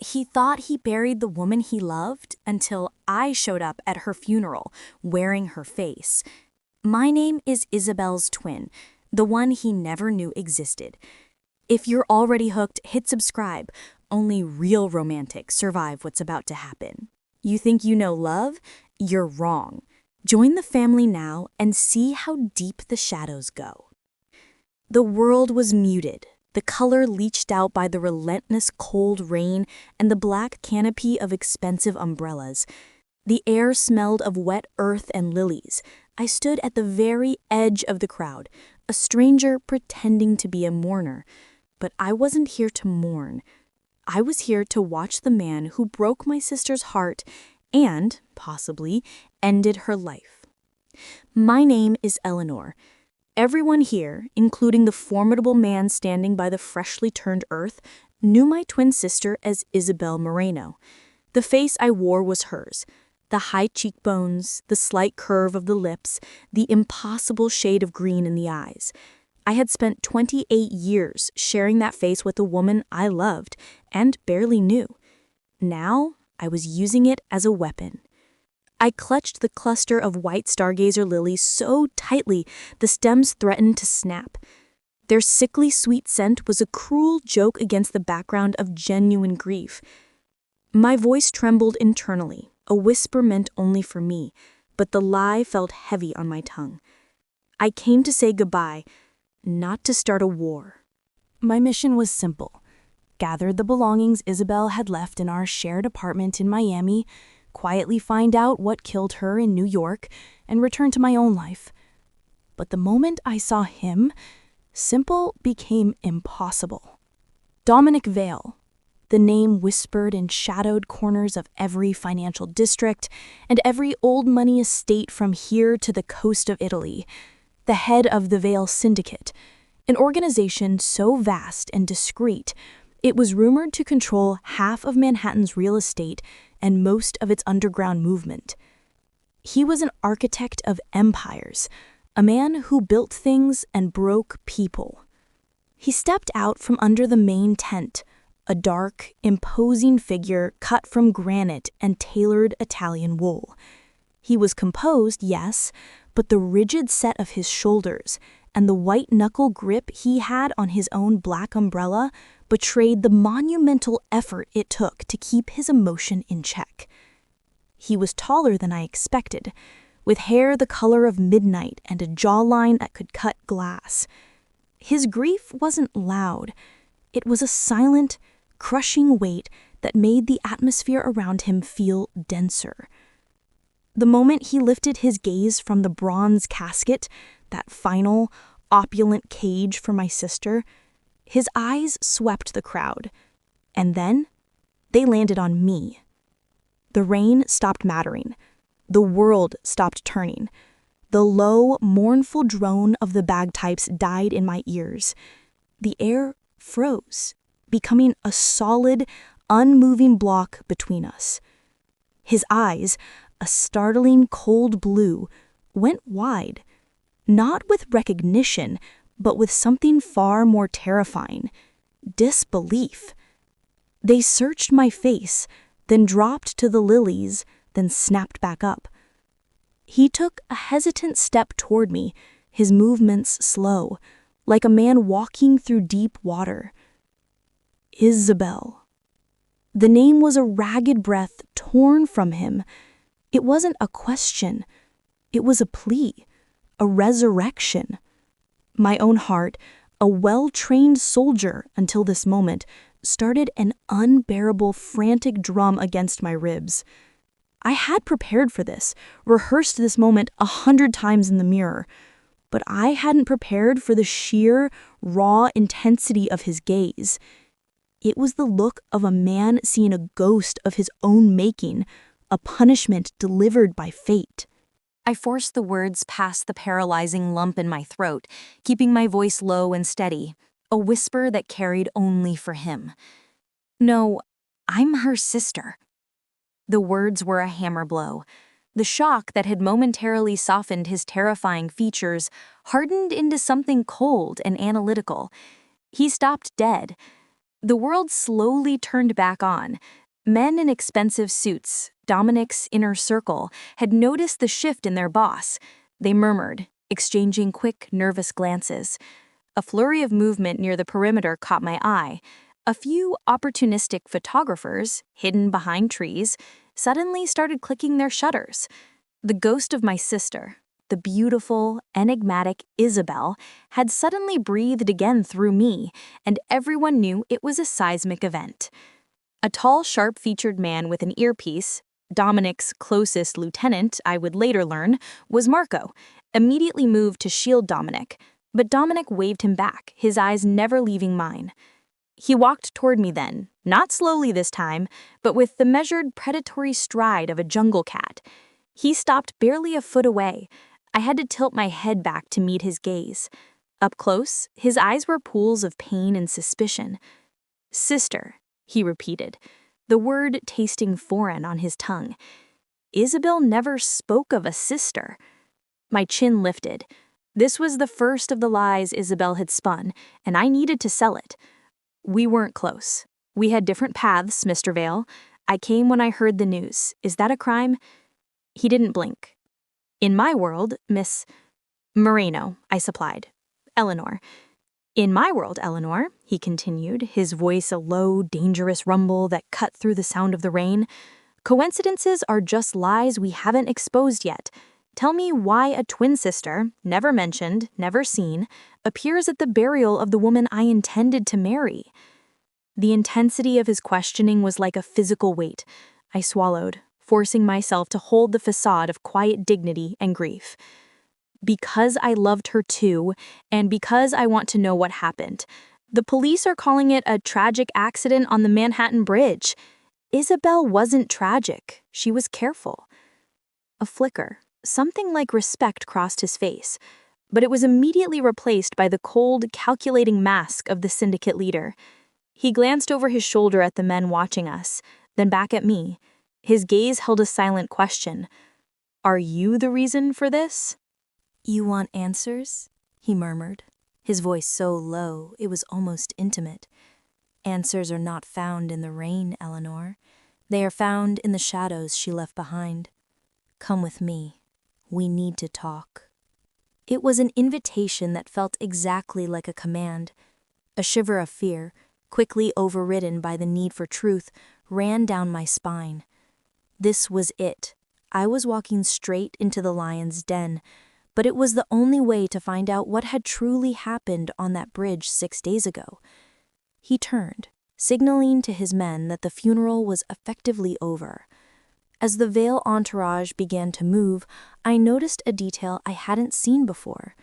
He thought he buried the woman he loved until I showed up at her funeral, wearing her face. My name is Isabel's twin, the one he never knew existed. If you're already hooked, hit subscribe. Only real romantics survive what's about to happen. You think you know love? You're wrong. Join the family now and see how deep the shadows go. The world was muted, the color leached out by the relentless cold rain and the black canopy of expensive umbrellas. The air smelled of wet earth and lilies. I stood at the very edge of the crowd, a stranger pretending to be a mourner. But I wasn't here to mourn. I was here to watch the man who broke my sister's heart and, possibly, ended her life. My name is Eleanor. Everyone here, including the formidable man standing by the freshly turned earth, knew my twin sister as Isabel Moreno. The face I wore was hers. The high cheekbones, the slight curve of the lips, the impossible shade of green in the eyes. I had spent 28 years sharing that face with a woman I loved and barely knew. Now, I was using it as a weapon. I clutched the cluster of white stargazer lilies so tightly the stems threatened to snap. Their sickly sweet scent was a cruel joke against the background of genuine grief. My voice trembled internally, a whisper meant only for me, but the lie felt heavy on my tongue. I came to say goodbye, not to start a war. My mission was simple. Gather the belongings Isabel had left in our shared apartment in Miami, quietly find out what killed her in New York, and return to my own life. But the moment I saw him, simple became impossible. Dominic Vale, the name whispered in shadowed corners of every financial district and every old money estate from here to the coast of Italy, the head of the Vale Syndicate, an organization so vast and discreet, it was rumored to control half of Manhattan's real estate and most of its underground movement. He was an architect of empires, a man who built things and broke people. He stepped out from under the main tent, a dark, imposing figure cut from granite and tailored Italian wool. He was composed, yes, but the rigid set of his shoulders and the white-knuckle grip he had on his own black umbrella betrayed the monumental effort it took to keep his emotion in check. He was taller than I expected, with hair the color of midnight and a jawline that could cut glass. His grief wasn't loud. It was a silent, crushing weight that made the atmosphere around him feel denser. The moment he lifted his gaze from the bronze casket, that final, opulent cage for my sister, his eyes swept the crowd, and then they landed on me. The rain stopped mattering. The world stopped turning. The low, mournful drone of the bagpipes died in my ears. The air froze, becoming a solid, unmoving block between us. His eyes, a startling cold blue, went wide, not with recognition, but with something far more terrifying, disbelief. They searched my face, then dropped to the lilies, then snapped back up. He took a hesitant step toward me, his movements slow, like a man walking through deep water. Isabel. The name was a ragged breath torn from him. It wasn't a question. It was a plea, a resurrection. My own heart, a well-trained soldier until this moment, started an unbearable, frantic drum against my ribs. I had prepared for this, rehearsed this moment 100 times in the mirror, but I hadn't prepared for the sheer, raw intensity of his gaze. It was the look of a man seeing a ghost of his own making, a punishment delivered by fate. I forced the words past the paralyzing lump in my throat, keeping my voice low and steady, a whisper that carried only for him. No, I'm her sister. The words were a hammer blow. The shock that had momentarily softened his terrifying features hardened into something cold and analytical. He stopped dead. The world slowly turned back on. Men in expensive suits, Dominic's inner circle, had noticed the shift in their boss. They murmured, exchanging quick, nervous glances. A flurry of movement near the perimeter caught my eye. A few opportunistic photographers, hidden behind trees, suddenly started clicking their shutters. The ghost of my sister, the beautiful, enigmatic Isabel, had suddenly breathed again through me, and everyone knew it was a seismic event. A tall, sharp-featured man with an earpiece, Dominic's closest lieutenant, I would later learn, was Marco, immediately moved to shield Dominic, but Dominic waved him back, his eyes never leaving mine. He walked toward me then, not slowly this time, but with the measured predatory stride of a jungle cat. He stopped barely a foot away. I had to tilt my head back to meet his gaze. Up close, his eyes were pools of pain and suspicion. "Sister," he repeated, the word tasting foreign on his tongue. Isabel never spoke of a sister. My chin lifted. This was the first of the lies Isabel had spun, and I needed to sell it. We weren't close. We had different paths, Mr. Vale. I came when I heard the news. Is that a crime? He didn't blink. In my world, Miss Moreno, I supplied. Eleanor. In my world, Eleanor, he continued, his voice a low, dangerous rumble that cut through the sound of the rain. Coincidences are just lies we haven't exposed yet. Tell me why a twin sister, never mentioned, never seen, appears at the burial of the woman I intended to marry. The intensity of his questioning was like a physical weight. I swallowed, forcing myself to hold the facade of quiet dignity and grief. Because I loved her too, and because I want to know what happened. The police are calling it a tragic accident on the Manhattan Bridge. Isabel wasn't tragic. She was careful. A flicker, something like respect crossed his face, but it was immediately replaced by the cold, calculating mask of the syndicate leader. He glanced over his shoulder at the men watching us, then back at me. His gaze held a silent question. "Are you the reason for this?" "You want answers?" he murmured, his voice so low it was almost intimate. "Answers are not found in the rain, Eleanor. They are found in the shadows she left behind. Come with me. We need to talk." It was an invitation that felt exactly like a command. A shiver of fear, quickly overridden by the need for truth, ran down my spine. This was it. I was walking straight into the lion's den, but it was the only way to find out what had truly happened on that bridge 6 days ago. He turned, signaling to his men that the funeral was effectively over. As the Vale entourage began to move, I noticed a detail I hadn't seen before.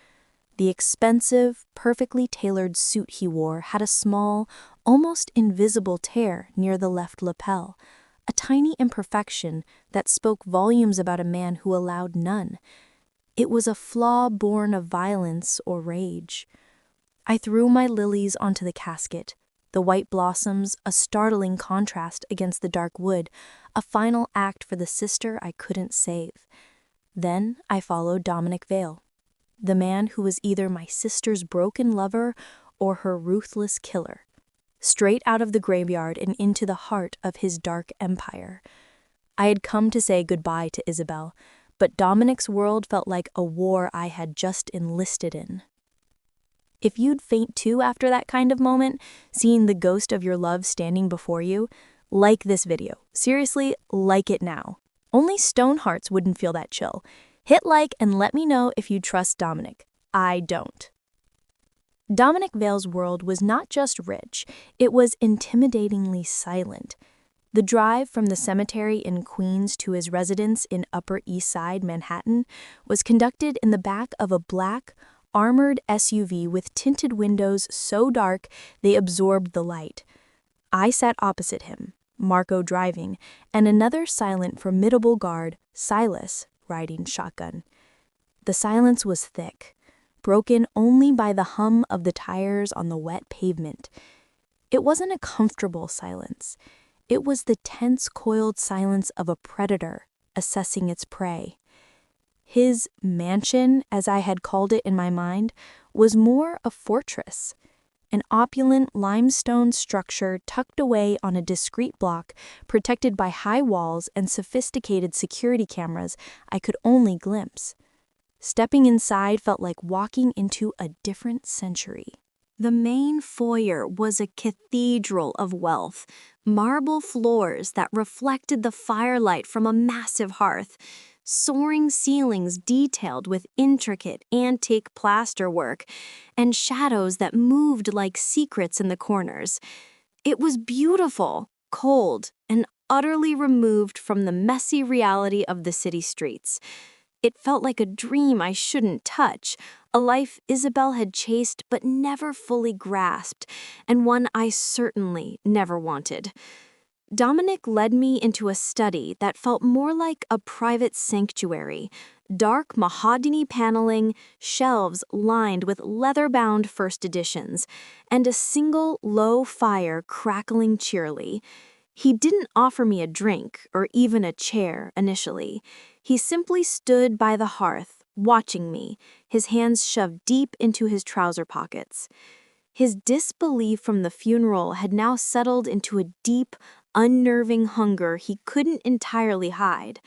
The expensive, perfectly tailored suit he wore had a small, almost invisible tear near the left lapel, a tiny imperfection that spoke volumes about a man who allowed none. It was a flaw born of violence or rage. I threw my lilies onto the casket, the white blossoms a startling contrast against the dark wood, a final act for the sister I couldn't save. Then I followed Dominic Vale, the man who was either my sister's broken lover or her ruthless killer, straight out of the graveyard and into the heart of his dark empire. I had come to say goodbye to Isabel, but Dominic's world felt like a war I had just enlisted in. If you'd faint too after that kind of moment, seeing the ghost of your love standing before you, like this video. Seriously, like it now. Only stone hearts wouldn't feel that chill. Hit like and let me know if you trust Dominic. I don't. Dominic Vale's world was not just rich, it was intimidatingly silent. The drive from the cemetery in Queens to his residence in Upper East Side, Manhattan, was conducted in the back of a black, armored SUV with tinted windows so dark they absorbed the light. I sat opposite him, Marco driving, and another silent, formidable guard, Silas, riding shotgun. The silence was thick, broken only by the hum of the tires on the wet pavement. It wasn't a comfortable silence. It was the tense, coiled silence of a predator assessing its prey. His mansion, as I had called it in my mind, was more a fortress. an opulent limestone structure tucked away on a discreet block, protected by high walls and sophisticated security cameras I could only glimpse. Stepping inside felt like walking into a different century. The main foyer was a cathedral of wealth, marble floors that reflected the firelight from a massive hearth, soaring ceilings detailed with intricate antique plasterwork, and shadows that moved like secrets in the corners. It was beautiful, cold, and utterly removed from the messy reality of the city streets. It felt like a dream I shouldn't touch, a life Isabel had chased but never fully grasped, and one I certainly never wanted. Dominic led me into a study that felt more like a private sanctuary, dark mahogany paneling, shelves lined with leather-bound first editions, and a single low fire crackling cheerily. He didn't offer me a drink or even a chair initially. He simply stood by the hearth, watching me, his hands shoved deep into his trouser pockets. His disbelief from the funeral had now settled into a deep, unnerving hunger he couldn't entirely hide.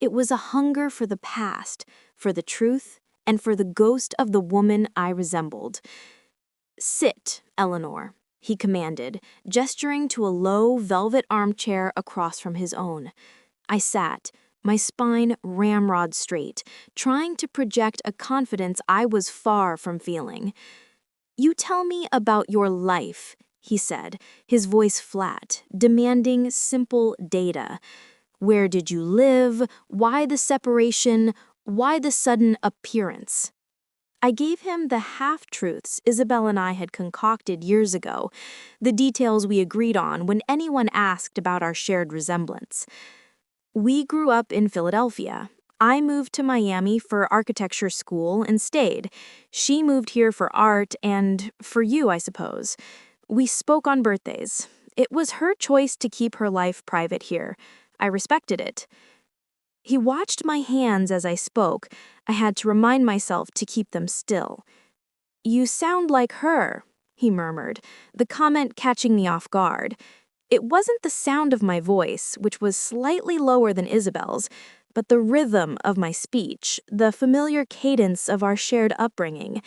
It was a hunger for the past, for the truth, and for the ghost of the woman I resembled. "Sit, Eleanor," he commanded, gesturing to a low velvet armchair across from his own. I sat, my spine ramrod straight, trying to project a confidence I was far from feeling. "You tell me about your life," he said, his voice flat, demanding simple data. "Where did you live? Why the separation? Why the sudden appearance?" I gave him the half-truths Isabel and I had concocted years ago, the details we agreed on when anyone asked about our shared resemblance. "We grew up in Philadelphia. I moved to Miami for architecture school and stayed. She moved here for art and for you, I suppose. We spoke on birthdays. It was her choice to keep her life private here. I respected it." He watched my hands as I spoke. I had to remind myself to keep them still. "You sound like her," he murmured, the comment catching me off guard. It wasn't the sound of my voice, which was slightly lower than Isabel's, but the rhythm of my speech, the familiar cadence of our shared upbringing.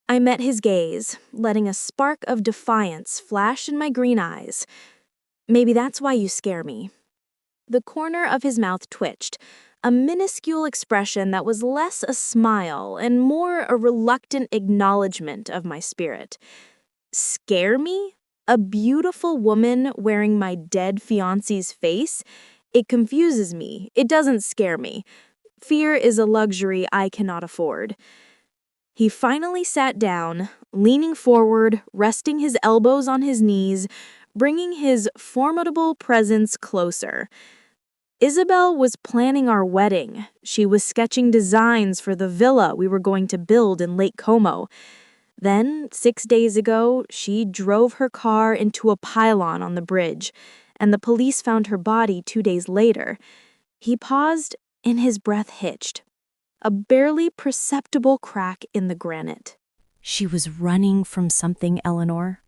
I met his gaze, letting a spark of defiance flash in my green eyes. "Maybe that's why you scare me." The corner of his mouth twitched, a minuscule expression that was less a smile and more a reluctant acknowledgement of my spirit. Scare me? A beautiful woman wearing my dead fiancé's face? It confuses me. It doesn't scare me. Fear is a luxury I cannot afford. He finally sat down, leaning forward, resting his elbows on his knees, bringing his formidable presence closer. Isabel was planning our wedding. She was sketching designs for the villa we were going to build in Lake Como. Then, 6 days ago, she drove her car into a pylon on the bridge, and the police found her body 2 days later. He paused, and his breath hitched. A barely perceptible crack in the granite. "She was running from something, Eleanor.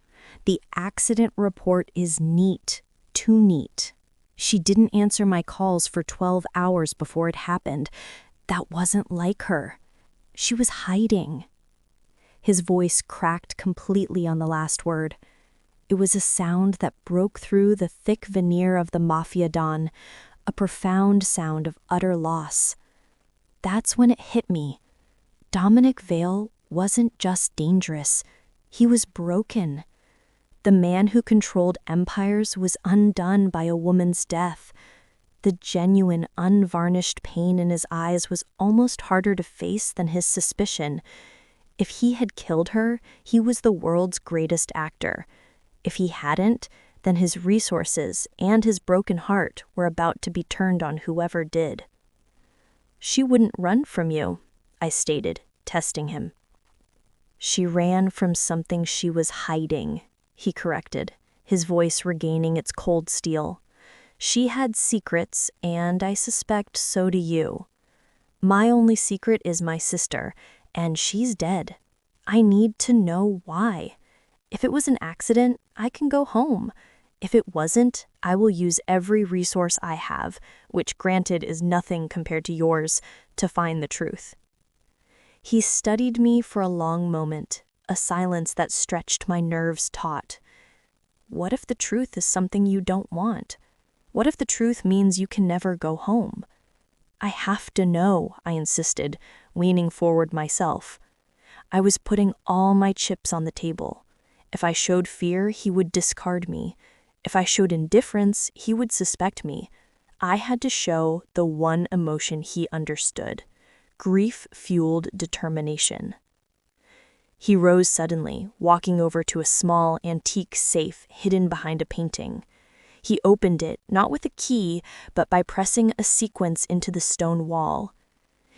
The accident report is neat, too neat. She didn't answer my calls for 12 hours before it happened. That wasn't like her. She was hiding." His voice cracked completely on the last word. It was a sound that broke through the thick veneer of the Mafia Don, a profound sound of utter loss. That's when it hit me. Dominic Vale wasn't just dangerous. He was broken. The man who controlled empires was undone by a woman's death. The genuine, unvarnished pain in his eyes was almost harder to face than his suspicion. If he had killed her, he was the world's greatest actor. If he hadn't, then his resources and his broken heart were about to be turned on whoever did. "She wouldn't run from you," I stated, testing him. "She ran from something she was hiding," he corrected, his voice regaining its cold steel. "She had secrets, and I suspect so do you. My only secret is my sister, and she's dead. I need to know why. If it was an accident, I can go home. If it wasn't, I will use every resource I have, which granted is nothing compared to yours, to find the truth. He studied me for a long moment, a silence that stretched my nerves taut. What if the truth is something you don't want? What if the truth means you can never go home? I have to know, I insisted, leaning forward myself. I was putting all my chips on the table. If I showed fear, he would discard me. If I showed indifference, he would suspect me. I had to show the one emotion he understood: grief-fueled determination. He rose suddenly, walking over to a small, antique safe hidden behind a painting. He opened it, not with a key, but by pressing a sequence into the stone wall.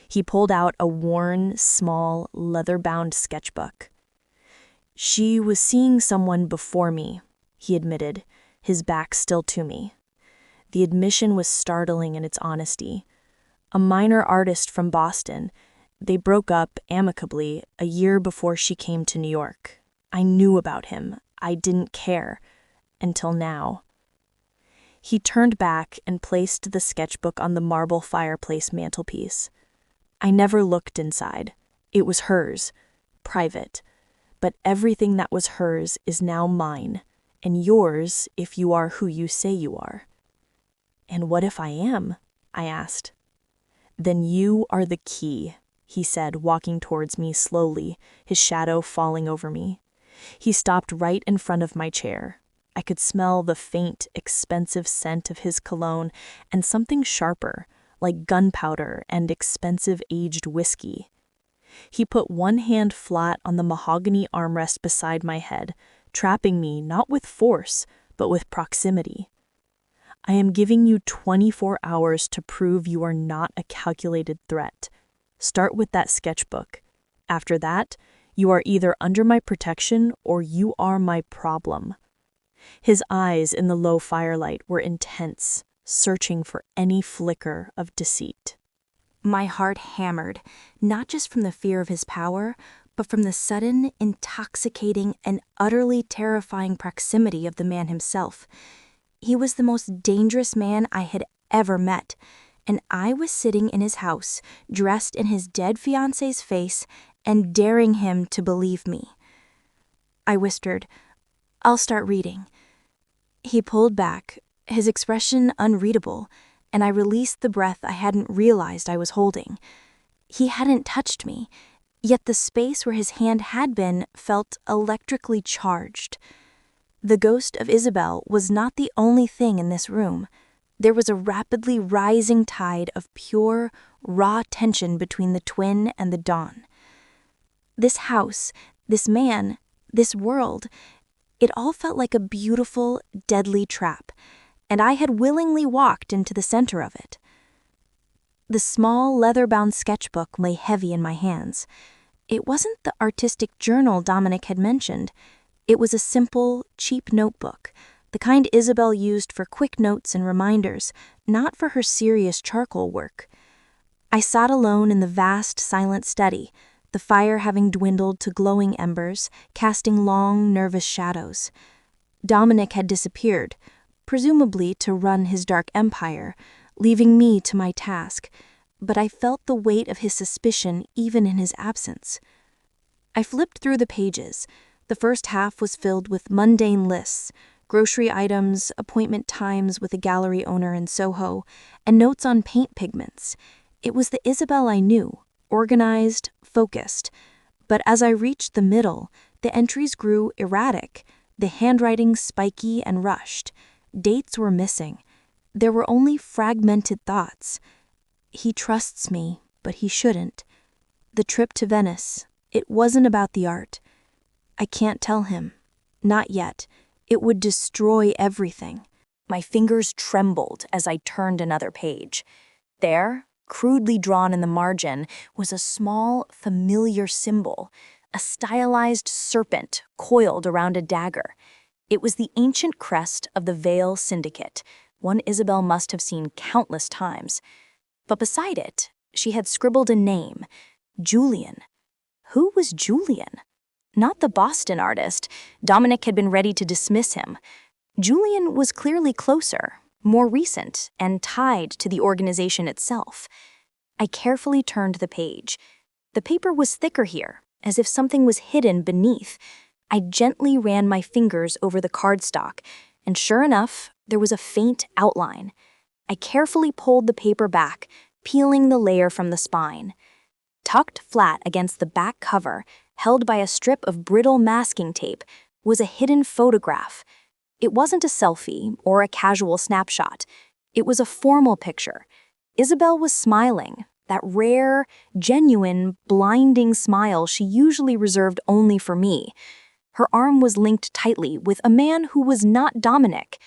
He pulled out a worn, small, leather-bound sketchbook. "She was seeing someone before me," he admitted, his back still to me. The admission was startling in its honesty. A minor artist from Boston. They broke up amicably a year before she came to New York. I knew about him. I didn't care. Until now. He turned back and placed the sketchbook on the marble fireplace mantelpiece. I never looked inside. It was hers. Private. But everything that was hers is now mine, and yours if you are who you say you are. "And what if I am?" I asked. "Then you are the key," he said, walking towards me slowly, his shadow falling over me. He stopped right in front of my chair. I could smell the faint, expensive scent of his cologne and something sharper, like gunpowder and expensive aged whiskey. He put one hand flat on the mahogany armrest beside my head, trapping me not with force, but with proximity. "I am giving you 24 hours to prove you are not a calculated threat. Start with that sketchbook. After that, you are either under my protection or you are my problem." His eyes in the low firelight were intense, searching for any flicker of deceit. My heart hammered, not just from the fear of his power, but from the sudden, intoxicating, and utterly terrifying proximity of the man himself. He was the most dangerous man I had ever met, and I was sitting in his house, dressed in his dead fiancé's face, and daring him to believe me. I whispered, "I'll start reading." He pulled back, his expression unreadable, and I released the breath I hadn't realized I was holding. He hadn't touched me, yet the space where his hand had been felt electrically charged. The ghost of Isabel was not the only thing in this room. There was a rapidly rising tide of pure, raw tension between the twin and the dawn. This house, this man, this world, it all felt like a beautiful, deadly trap, and I had willingly walked into the center of it. The small, leather-bound sketchbook lay heavy in my hands. It wasn't the artistic journal Dominic had mentioned. It was a simple, cheap notebook, the kind Isabel used for quick notes and reminders, not for her serious charcoal work. I sat alone in the vast, silent study, the fire having dwindled to glowing embers, casting long, nervous shadows. Dominic had disappeared, presumably to run his dark empire, leaving me to my task, but I felt the weight of his suspicion even in his absence. I flipped through the pages. The first half was filled with mundane lists, grocery items, appointment times with a gallery owner in Soho, and notes on paint pigments. It was the Isabel I knew, organized, focused. But as I reached the middle, the entries grew erratic, the handwriting spiky and rushed. Dates were missing. There were only fragmented thoughts. He trusts me, but he shouldn't. The trip to Venice, it wasn't about the art. I can't tell him. Not yet. It would destroy everything. My fingers trembled as I turned another page. There, crudely drawn in the margin, was a small, familiar symbol, a stylized serpent coiled around a dagger. It was the ancient crest of the Vale Syndicate, one Isabel must have seen countless times. But beside it, she had scribbled a name, Julian. Who was Julian? not the Boston artist. Dominic had been ready to dismiss him. Julian was clearly closer, more recent, and tied to the organization itself. I carefully turned the page. The paper was thicker here, as if something was hidden beneath. I gently ran my fingers over the cardstock, and sure enough, there was a faint outline. I carefully pulled the paper back, peeling the layer from the spine. Tucked flat against the back cover, held by a strip of brittle masking tape, was a hidden photograph. It wasn't a selfie or a casual snapshot. It was a formal picture. Isabel was smiling, that rare, genuine, blinding smile she usually reserved only for me. Her arm was linked tightly with a man who was not Dominic.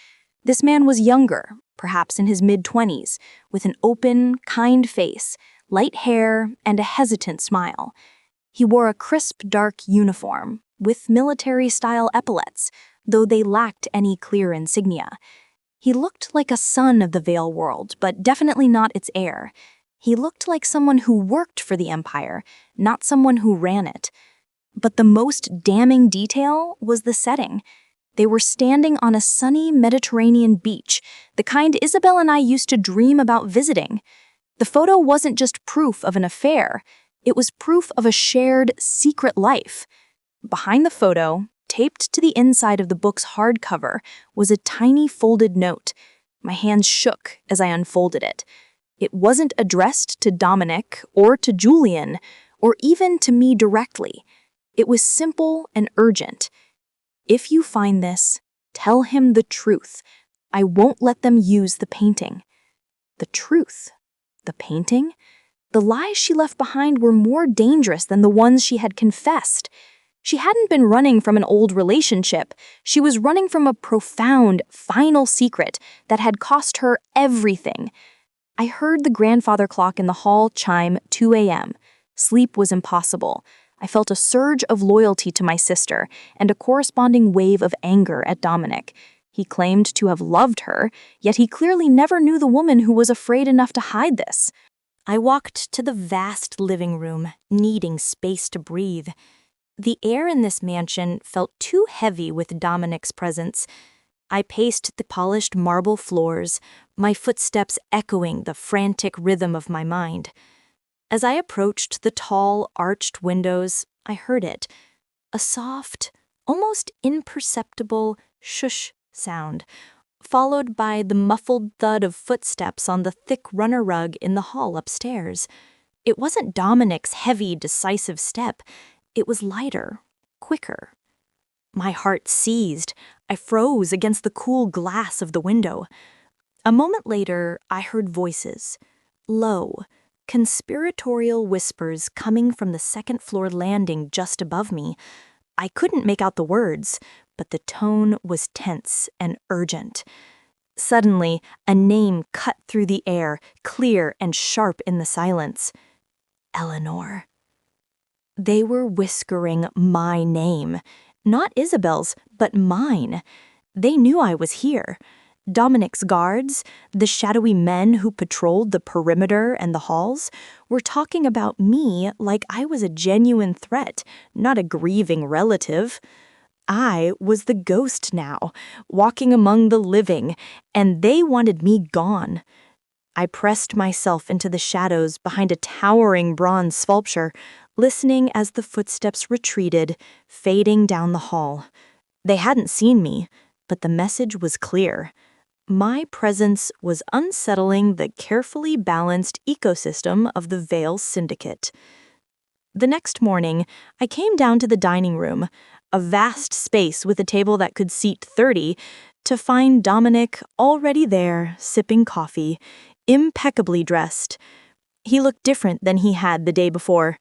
This man was younger, perhaps in his mid-20s, with an open, kind face, light hair, and a hesitant smile. He wore a crisp, dark uniform, with military-style epaulets, though they lacked any clear insignia. He looked like a son of the Vale world, but definitely not its heir. He looked like someone who worked for the Empire, not someone who ran it. But the most damning detail was the setting. They were standing on a sunny Mediterranean beach, the kind Isabel and I used to dream about visiting. The photo wasn't just proof of an affair, it was proof of a shared, secret life. Behind the photo, taped to the inside of the book's hardcover, was a tiny folded note. My hands shook as I unfolded it. It wasn't addressed to Dominic or to Julian, or even to me directly. It was simple and urgent. If you find this, tell him the truth. I won't let them use the painting. The truth? The painting? The lies she left behind were more dangerous than the ones she had confessed. She hadn't been running from an old relationship. She was running from a profound, final secret that had cost her everything. I heard the grandfather clock in the hall chime 2 a.m. Sleep was impossible. I felt a surge of loyalty to my sister and a corresponding wave of anger at Dominic. He claimed to have loved her, yet he clearly never knew the woman who was afraid enough to hide this. I walked to the vast living room, needing space to breathe. The air in this mansion felt too heavy with Dominic's presence. I paced the polished marble floors, my footsteps echoing the frantic rhythm of my mind. As I approached the tall, arched windows, I heard it, a soft, almost imperceptible shush sound, followed by the muffled thud of footsteps on the thick runner rug in the hall upstairs. It wasn't Dominic's heavy, decisive step. It was lighter, quicker. My heart seized. I froze against the cool glass of the window. A moment later, I heard voices, low, conspiratorial whispers coming from the second-floor landing just above me. I couldn't make out the words, but the tone was tense and urgent. Suddenly, a name cut through the air, clear and sharp in the silence. Eleanor. They were whispering my name. Not Isabel's, but mine. They knew I was here. Dominic's guards, the shadowy men who patrolled the perimeter and the halls, were talking about me like I was a genuine threat, not a grieving relative. I was the ghost now, walking among the living, and they wanted me gone. I pressed myself into the shadows behind a towering bronze sculpture, listening as the footsteps retreated, fading down the hall. They hadn't seen me, but the message was clear. My presence was unsettling the carefully balanced ecosystem of the Vale Syndicate. The next morning, I came down to the dining room, a vast space with a table that could seat 30, to find Dominic already there, sipping coffee, impeccably dressed. He looked different than he had the day before.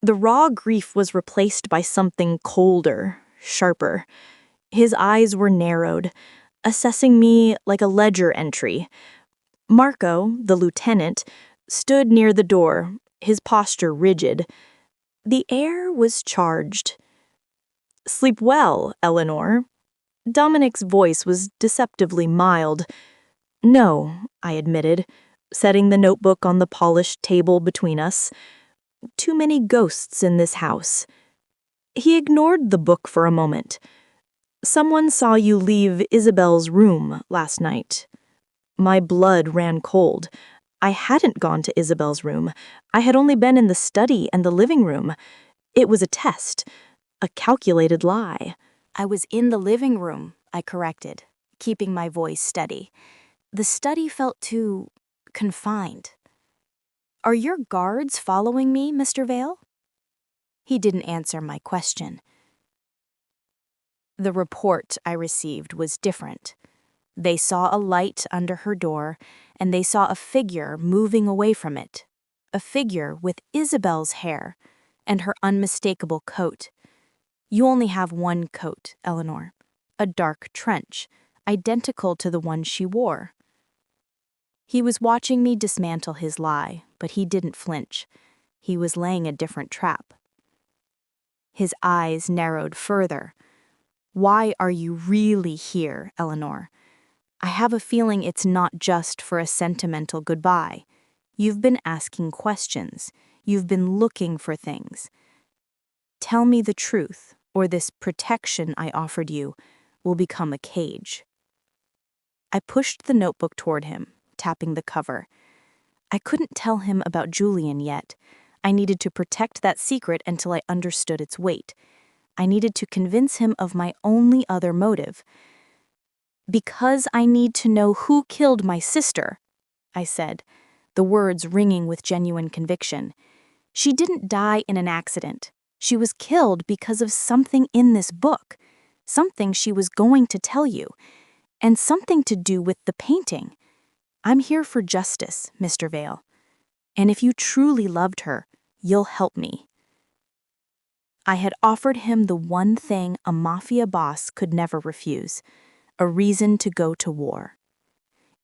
The raw grief was replaced by something colder, sharper. His eyes were narrowed, assessing me like a ledger entry. Marco, the lieutenant, stood near the door, his posture rigid. The air was charged. "Sleep well, Eleanor." Dominic's voice was deceptively mild. "No," I admitted, setting the notebook on the polished table between us. "Too many ghosts in this house." He ignored the book for a moment. "Someone saw you leave Isabel's room last night." My blood ran cold. I hadn't gone to Isabel's room. I had only been in the study and the living room. It was a test, a calculated lie. "I was in the living room," I corrected, keeping my voice steady. The study felt too confined. "Are your guards following me, Mr. Vale?" He didn't answer my question. The report I received was different. They saw a light under her door, and they saw a figure moving away from it. A figure with Isabel's hair and her unmistakable coat. You only have one coat, Eleanor. A dark trench, identical to the one she wore. He was watching me dismantle his lie, but he didn't flinch. He was laying a different trap. His eyes narrowed further. "Why are you really here, Eleanor? I have a feeling it's not just for a sentimental goodbye. You've been asking questions. You've been looking for things. Tell me the truth, or this protection I offered you will become a cage." I pushed the notebook toward him, tapping the cover. I couldn't tell him about Julian yet. I needed to protect that secret until I understood its weight. I needed to convince him of my only other motive. "Because I need to know who killed my sister," I said, the words ringing with genuine conviction. "She didn't die in an accident. She was killed because of something in this book, something she was going to tell you, and something to do with the painting. I'm here for justice, Mr. Vale. And if you truly loved her, you'll help me." I had offered him the one thing a Mafia boss could never refuse, a reason to go to war.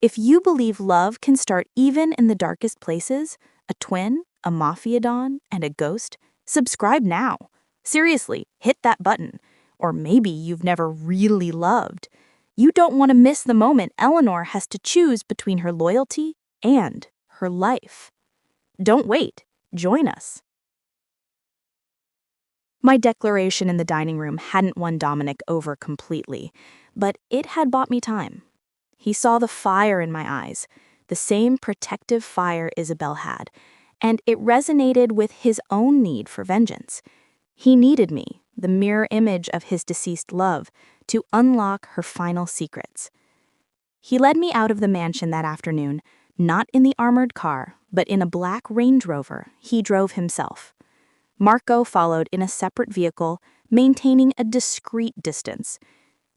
If you believe love can start even in the darkest places, a twin, a Mafia Don, and a ghost, subscribe now. Seriously, hit that button. Or maybe you've never really loved. You don't want to miss the moment Eleanor has to choose between her loyalty and her life. Don't wait. Join us. My declaration in the dining room hadn't won Dominic over completely, but it had bought me time. He saw the fire in my eyes, the same protective fire Isabel had, and it resonated with his own need for vengeance. He needed me, the mirror image of his deceased love, to unlock her final secrets. He led me out of the mansion that afternoon, not in the armored car, but in a black Range Rover he drove himself. Marco followed in a separate vehicle, maintaining a discreet distance.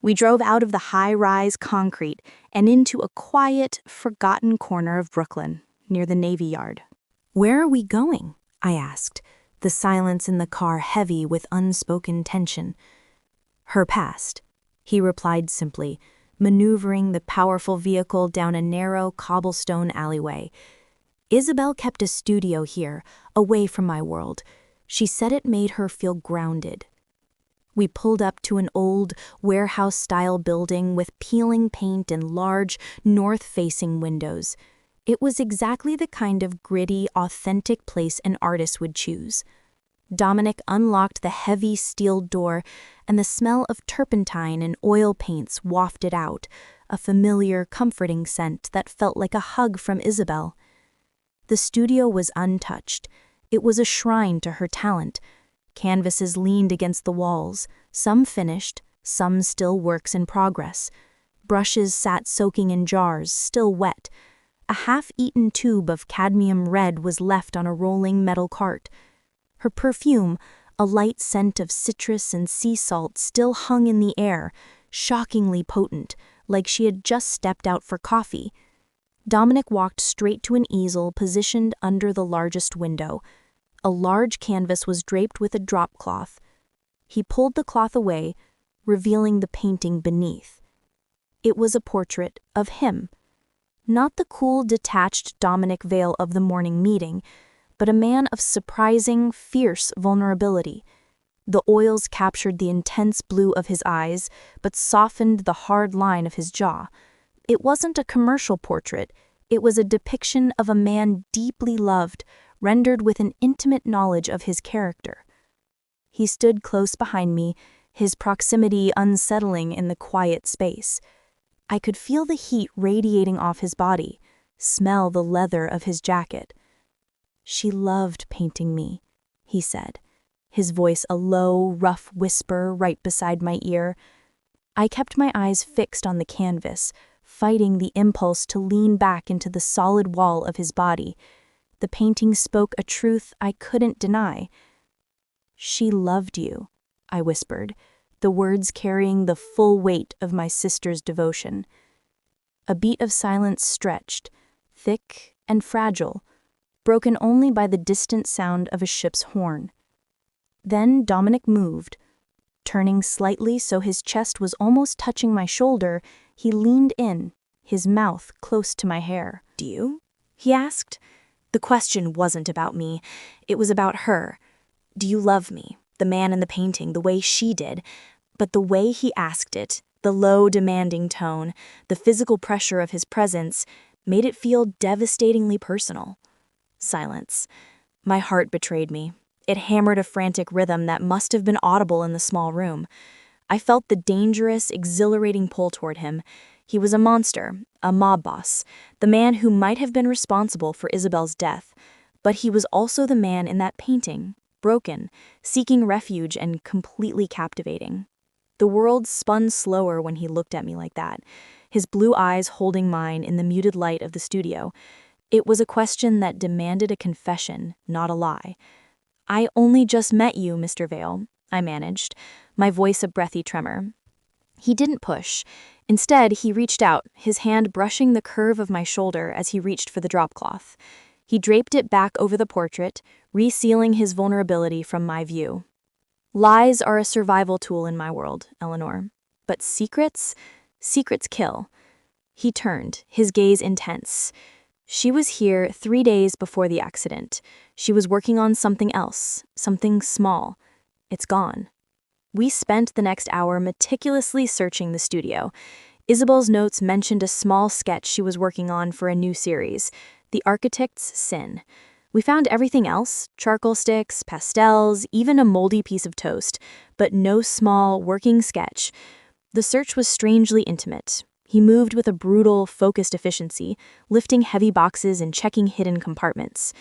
We drove out of the high-rise concrete and into a quiet, forgotten corner of Brooklyn, near the Navy Yard. "Where are we going?" I asked, the silence in the car heavy with unspoken tension. "Her past," he replied simply, maneuvering the powerful vehicle down a narrow cobblestone alleyway. "Isabel kept a studio here, away from my world. She said it made her feel grounded." We pulled up to an old, warehouse-style building with peeling paint and large, north-facing windows. It was exactly the kind of gritty, authentic place an artist would choose. Dominic unlocked the heavy steel door, and the smell of turpentine and oil paints wafted out, a familiar, comforting scent that felt like a hug from Isabel. The studio was untouched. It was a shrine to her talent. Canvases leaned against the walls, some finished, some still works in progress. Brushes sat soaking in jars, still wet. A half-eaten tube of cadmium red was left on a rolling metal cart. Her perfume, a light scent of citrus and sea salt, still hung in the air, shockingly potent, like she had just stepped out for coffee. Dominic walked straight to an easel positioned under the largest window. A large canvas was draped with a drop cloth. He pulled the cloth away, revealing the painting beneath. It was a portrait of him. Not the cool, detached Dominic Vale of the morning meeting, but a man of surprising, fierce vulnerability. The oils captured the intense blue of his eyes, but softened the hard line of his jaw. It wasn't a commercial portrait. It was a depiction of a man deeply loved, rendered with an intimate knowledge of his character. He stood close behind me, his proximity unsettling in the quiet space. I could feel the heat radiating off his body, smell the leather of his jacket. "She loved painting me," he said, his voice a low, rough whisper right beside my ear. I kept my eyes fixed on the canvas, fighting the impulse to lean back into the solid wall of his body. The painting spoke a truth I couldn't deny. "She loved you," I whispered, the words carrying the full weight of my sister's devotion. A beat of silence stretched, thick and fragile, broken only by the distant sound of a ship's horn. Then Dominic moved. Turning slightly so his chest was almost touching my shoulder, he leaned in, his mouth close to my hair. "Do you?" he asked. The question wasn't about me. It was about her. "Do you love me, the man in the painting, the way she did?" But the way he asked it, the low, demanding tone, the physical pressure of his presence, made it feel devastatingly personal. Silence. My heart betrayed me. It hammered a frantic rhythm that must have been audible in the small room. I felt the dangerous, exhilarating pull toward him. He was a monster, a mob boss, the man who might have been responsible for Isabel's death. But he was also the man in that painting, broken, seeking refuge and completely captivating. The world spun slower when he looked at me like that, his blue eyes holding mine in the muted light of the studio. It was a question that demanded a confession, not a lie. "I only just met you, Mr. Vale," I managed, my voice a breathy tremor. He didn't push. Instead, he reached out, his hand brushing the curve of my shoulder as he reached for the dropcloth. He draped it back over the portrait, resealing his vulnerability from my view. "Lies are a survival tool in my world, Eleanor. But secrets kill." He turned, his gaze intense. "She was here 3 days before the accident. She was working on something else, something small. It's gone." We spent the next hour meticulously searching the studio. Isabel's notes mentioned a small sketch she was working on for a new series, The Architect's Sin. We found everything else, charcoal sticks, pastels, even a moldy piece of toast, but no small, working sketch. The search was strangely intimate. He moved with a brutal, focused efficiency, lifting heavy boxes and checking hidden compartments.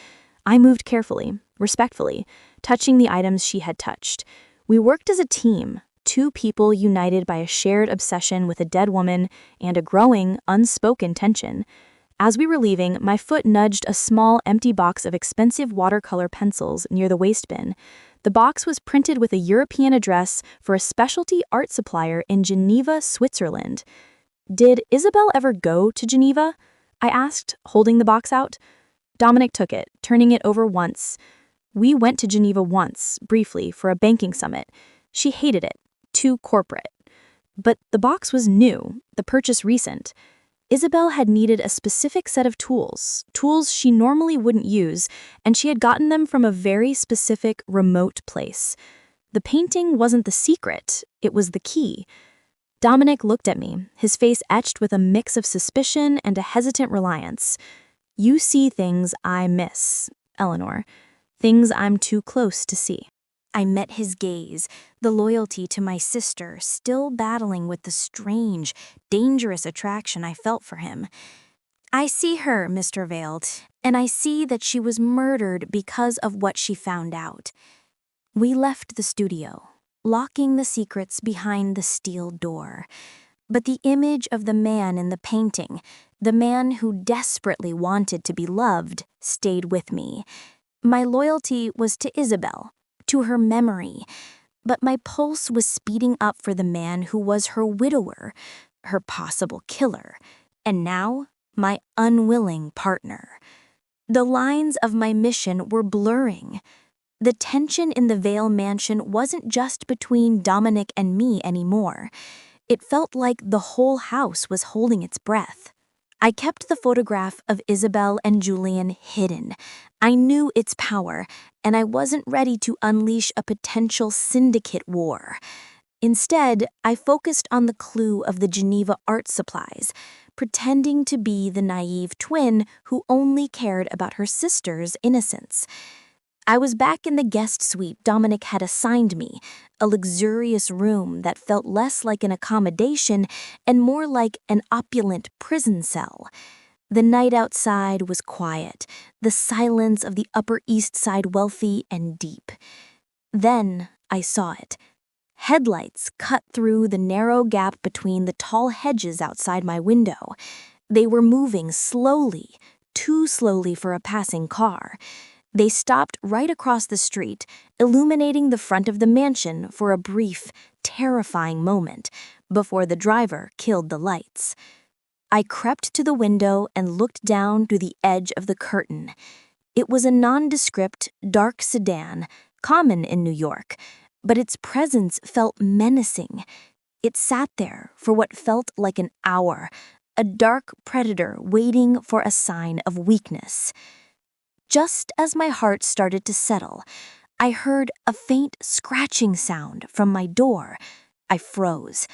I moved carefully, respectfully, touching the items she had touched. We worked as a team, two people united by a shared obsession with a dead woman and a growing, unspoken tension. As we were leaving, my foot nudged a small, empty box of expensive watercolor pencils near the waste bin. The box was printed with a European address for a specialty art supplier in Geneva, Switzerland. "Did Isabel ever go to Geneva?" I asked, holding the box out. Dominic took it, turning it over once. "We went to Geneva once, briefly, for a banking summit. She hated it. Too corporate." But the box was new, the purchase recent. Isabel had needed a specific set of tools she normally wouldn't use, and she had gotten them from a very specific, remote place. The painting wasn't the secret, it was the key. Dominic looked at me, his face etched with a mix of suspicion and a hesitant reliance. "You see things I miss, Eleanor. Things I'm too close to see." I met his gaze, the loyalty to my sister still battling with the strange, dangerous attraction I felt for him. "I see her, Mr. Vale, and I see that she was murdered because of what she found out." We left the studio, locking the secrets behind the steel door. But the image of the man in the painting, the man who desperately wanted to be loved, stayed with me. My loyalty was to Isabel, to her memory, but my pulse was speeding up for the man who was her widower, her possible killer, and now my unwilling partner. The lines of my mission were blurring. The tension in the Vale mansion wasn't just between Dominic and me anymore. It felt like the whole house was holding its breath. I kept the photograph of Isabel and Julian hidden. I knew its power, and I wasn't ready to unleash a potential syndicate war. Instead, I focused on the clue of the Geneva art supplies, pretending to be the naive twin who only cared about her sister's innocence. I was back in the guest suite Dominic had assigned me, a luxurious room that felt less like an accommodation and more like an opulent prison cell. The night outside was quiet, the silence of the Upper East Side wealthy and deep. Then I saw it. Headlights cut through the narrow gap between the tall hedges outside my window. They were moving slowly, too slowly for a passing car. They stopped right across the street, illuminating the front of the mansion for a brief, terrifying moment before the driver killed the lights. I crept to the window and looked down through the edge of the curtain. It was a nondescript, dark sedan, common in New York, but its presence felt menacing. It sat there for what felt like an hour, a dark predator waiting for a sign of weakness. Just as my heart started to settle, I heard a faint scratching sound from my door. I froze.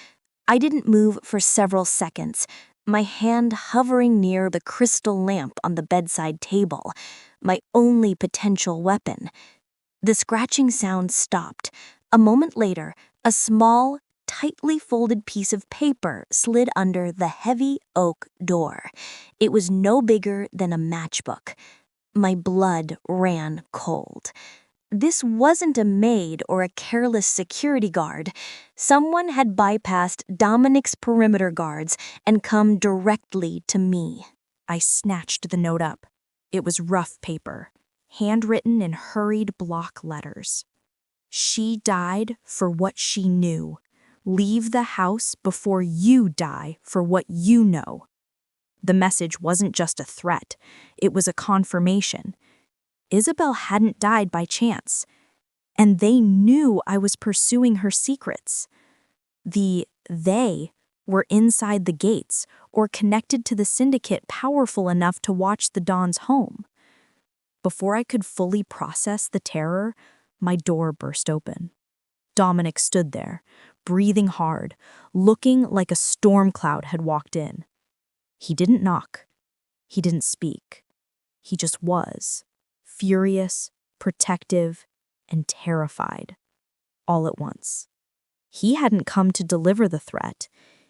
I didn't move for several seconds, my hand hovering near the crystal lamp on the bedside table, my only potential weapon. The scratching sound stopped. A moment later, a small, tightly folded piece of paper slid under the heavy oak door. It was no bigger than a matchbook. My blood ran cold. This wasn't a maid or a careless security guard. Someone had bypassed Dominic's perimeter guards and come directly to me. I snatched the note up. It was rough paper, handwritten in hurried block letters. She died for what she knew. Leave the house before you die for what you know. The message wasn't just a threat. It was a confirmation. Isabel hadn't died by chance, and they knew I was pursuing her secrets. They were inside the gates or connected to the syndicate powerful enough to watch the Don's home. Before I could fully process the terror, my door burst open. Dominic stood there, breathing hard, looking like a storm cloud had walked in. He didn't knock. He didn't speak. He just was. Furious, protective, and terrified, all at once. He hadn't come to deliver the threat.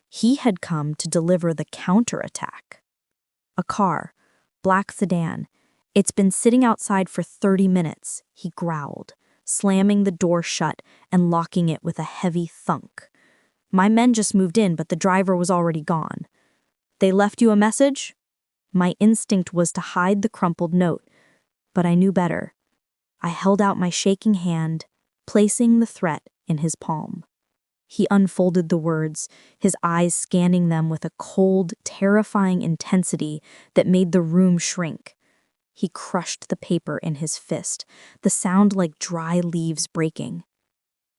He had come to deliver the counterattack. A car, black sedan. It's been sitting outside for 30 minutes, he growled, slamming the door shut and locking it with a heavy thunk. My men just moved in, but the driver was already gone. They left you a message? My instinct was to hide the crumpled note, but I knew better. I held out my shaking hand, placing the threat in his palm. He unfolded the words, his eyes scanning them with a cold, terrifying intensity that made the room shrink. He crushed the paper in his fist, the sound like dry leaves breaking.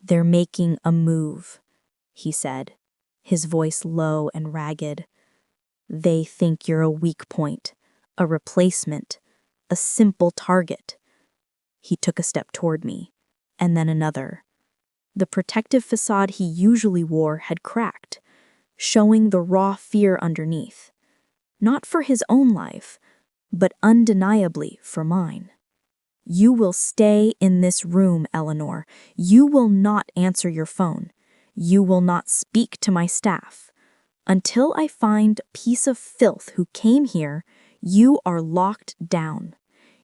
"They're making a move," he said, his voice low and ragged. "They think you're a weak point, a replacement, a simple target." He took a step toward me, and then another. The protective facade he usually wore had cracked, showing the raw fear underneath. Not for his own life, but undeniably for mine. "You will stay in this room, Eleanor. You will not answer your phone. You will not speak to my staff. Until I find a piece of filth who came here, you are locked down.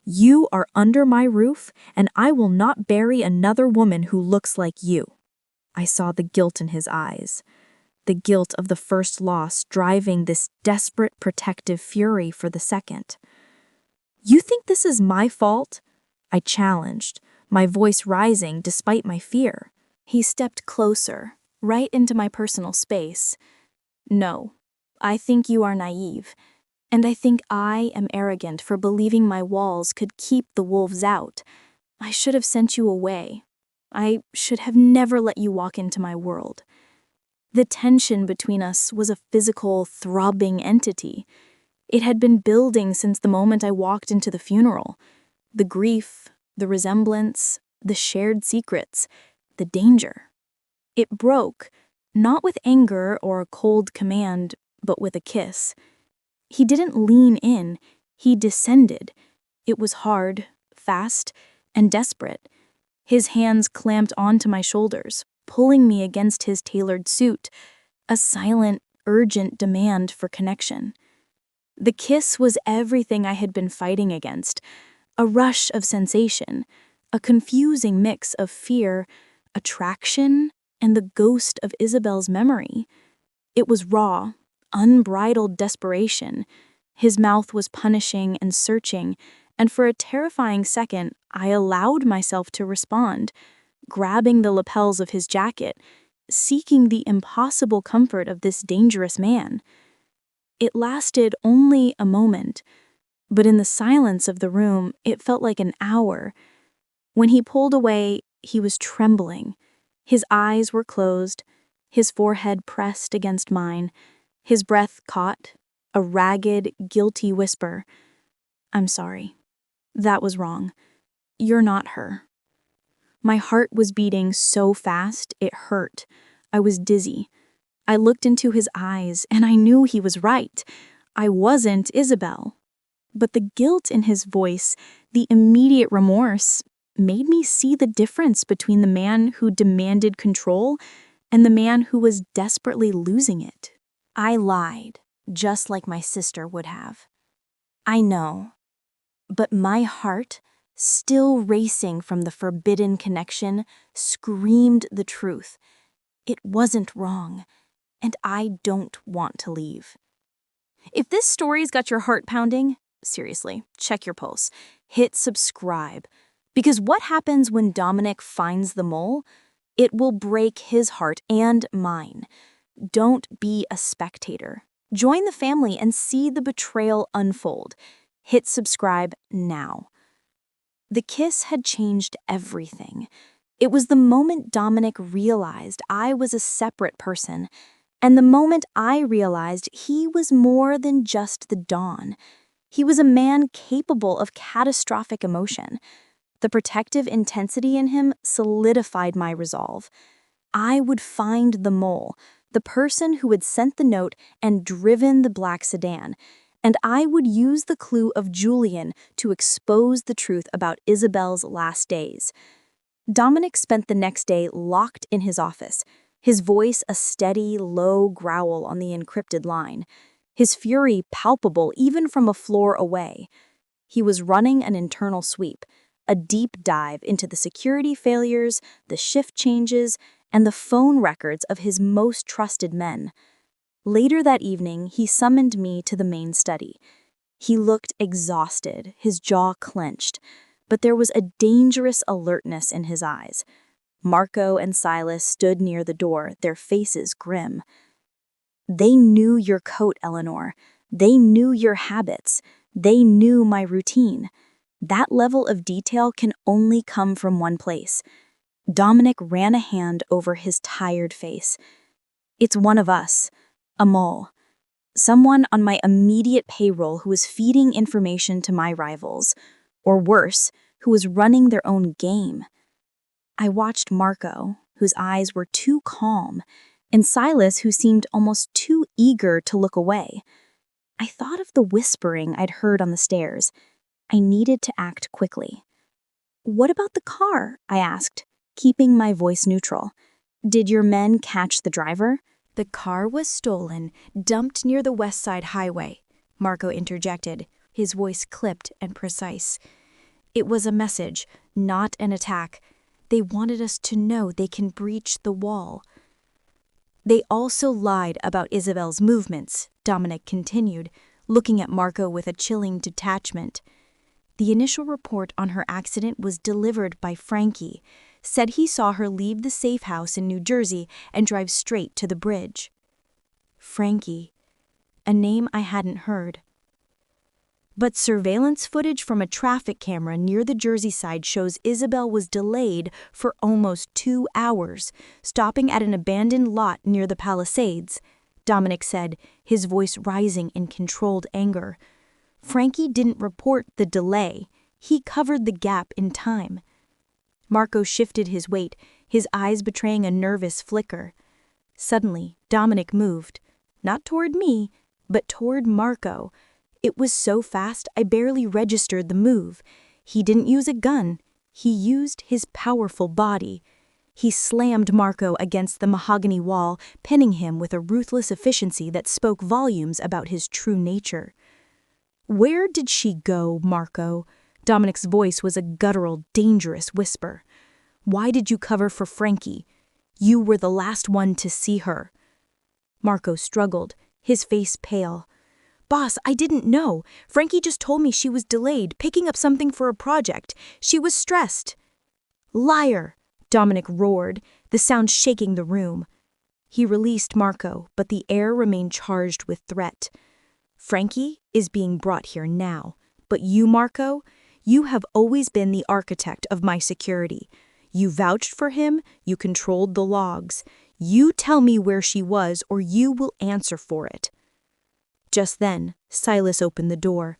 You are under my roof, and I will not bury another woman who looks like you." I saw the guilt in his eyes, the guilt of the first loss driving this desperate protective fury for the second. "You think this is my fault?" I challenged, my voice rising despite my fear. He stepped closer, right into my personal space. "No, I think you are naive. And I think I am arrogant for believing my walls could keep the wolves out. I should have sent you away. I should have never let you walk into my world." The tension between us was a physical, throbbing entity. It had been building since the moment I walked into the funeral. The grief, the resemblance, the shared secrets, the danger. It broke, not with anger or a cold command, but with a kiss. He didn't lean in, he descended. It was hard, fast, and desperate. His hands clamped onto my shoulders, pulling me against his tailored suit, a silent, urgent demand for connection. The kiss was everything I had been fighting against, a rush of sensation, a confusing mix of fear, attraction, and the ghost of Isabel's memory. It was raw, unbridled desperation. His mouth was punishing and searching, and for a terrifying second, I allowed myself to respond, grabbing the lapels of his jacket, seeking the impossible comfort of this dangerous man. It lasted only a moment, but in the silence of the room, it felt like an hour. When he pulled away, he was trembling. His eyes were closed, his forehead pressed against mine, his breath caught, a ragged, guilty whisper. "I'm sorry. That was wrong. You're not her." My heart was beating so fast it hurt. I was dizzy. I looked into his eyes, and I knew he was right. I wasn't Isabel. But the guilt in his voice, the immediate remorse, made me see the difference between the man who demanded control and the man who was desperately losing it. I lied, just like my sister would have. I know. But my heart, still racing from the forbidden connection, screamed the truth. It wasn't wrong, and I don't want to leave. If this story's got your heart pounding, seriously, check your pulse. Hit subscribe. Because what happens when Dominic finds the mole? It will break his heart and mine. Don't be a spectator. Join the family and see the betrayal unfold. Hit subscribe now. The kiss had changed everything. It was the moment Dominic realized I was a separate person, and the moment I realized he was more than just the Don. He was a man capable of catastrophic emotion. The protective intensity in him solidified my resolve. I would find the mole, the person who had sent the note and driven the black sedan, and I would use the clue of Julian to expose the truth about Isabel's last days. Dominic spent the next day locked in his office, his voice a steady, low growl on the encrypted line, his fury palpable even from a floor away. He was running an internal sweep, a deep dive into the security failures, the shift changes, and the phone records of his most trusted men. Later that evening, he summoned me to the main study. He looked exhausted, his jaw clenched, but there was a dangerous alertness in his eyes. Marco and Silas stood near the door, their faces grim. "They knew your coat, Eleanor. They knew your habits. They knew my routine. That level of detail can only come from one place." Dominic ran a hand over his tired face. "It's one of us, a mole. Someone on my immediate payroll who is feeding information to my rivals. Or worse, who is running their own game." I watched Marco, whose eyes were too calm, and Silas, who seemed almost too eager to look away. I thought of the whispering I'd heard on the stairs. I needed to act quickly. "What about the car?" I asked, keeping my voice neutral. "Did your men catch the driver?" "The car was stolen, dumped near the West Side Highway," Marco interjected, his voice clipped and precise. "It was a message, not an attack. They wanted us to know they can breach the wall." "They also lied about Isabel's movements," Dominic continued, looking at Marco with a chilling detachment. "The initial report on her accident was delivered by Frankie, said he saw her leave the safe house in New Jersey and drive straight to the bridge." Frankie, a name I hadn't heard. "But surveillance footage from a traffic camera near the Jersey side shows Isabel was delayed for almost 2 hours, stopping at an abandoned lot near the Palisades," Dominic said, his voice rising in controlled anger. "Frankie didn't report the delay. He covered the gap in time." Marco shifted his weight, his eyes betraying a nervous flicker. Suddenly, Dominic moved, not toward me, but toward Marco. It was so fast I barely registered the move. He didn't use a gun. He used his powerful body. He slammed Marco against the mahogany wall, pinning him with a ruthless efficiency that spoke volumes about his true nature. "Where did she go, Marco?" Dominic's voice was a guttural, dangerous whisper. "Why did you cover for Frankie? You were the last one to see her." Marco struggled, his face pale. "Boss, I didn't know. Frankie just told me she was delayed, picking up something for a project. She was stressed." "Liar!" Dominic roared, the sound shaking the room. He released Marco, but the air remained charged with threat. "Frankie is being brought here now. But you, Marco, you have always been the architect of my security. You vouched for him, you controlled the logs. You tell me where she was, or you will answer for it." Just then, Silas opened the door.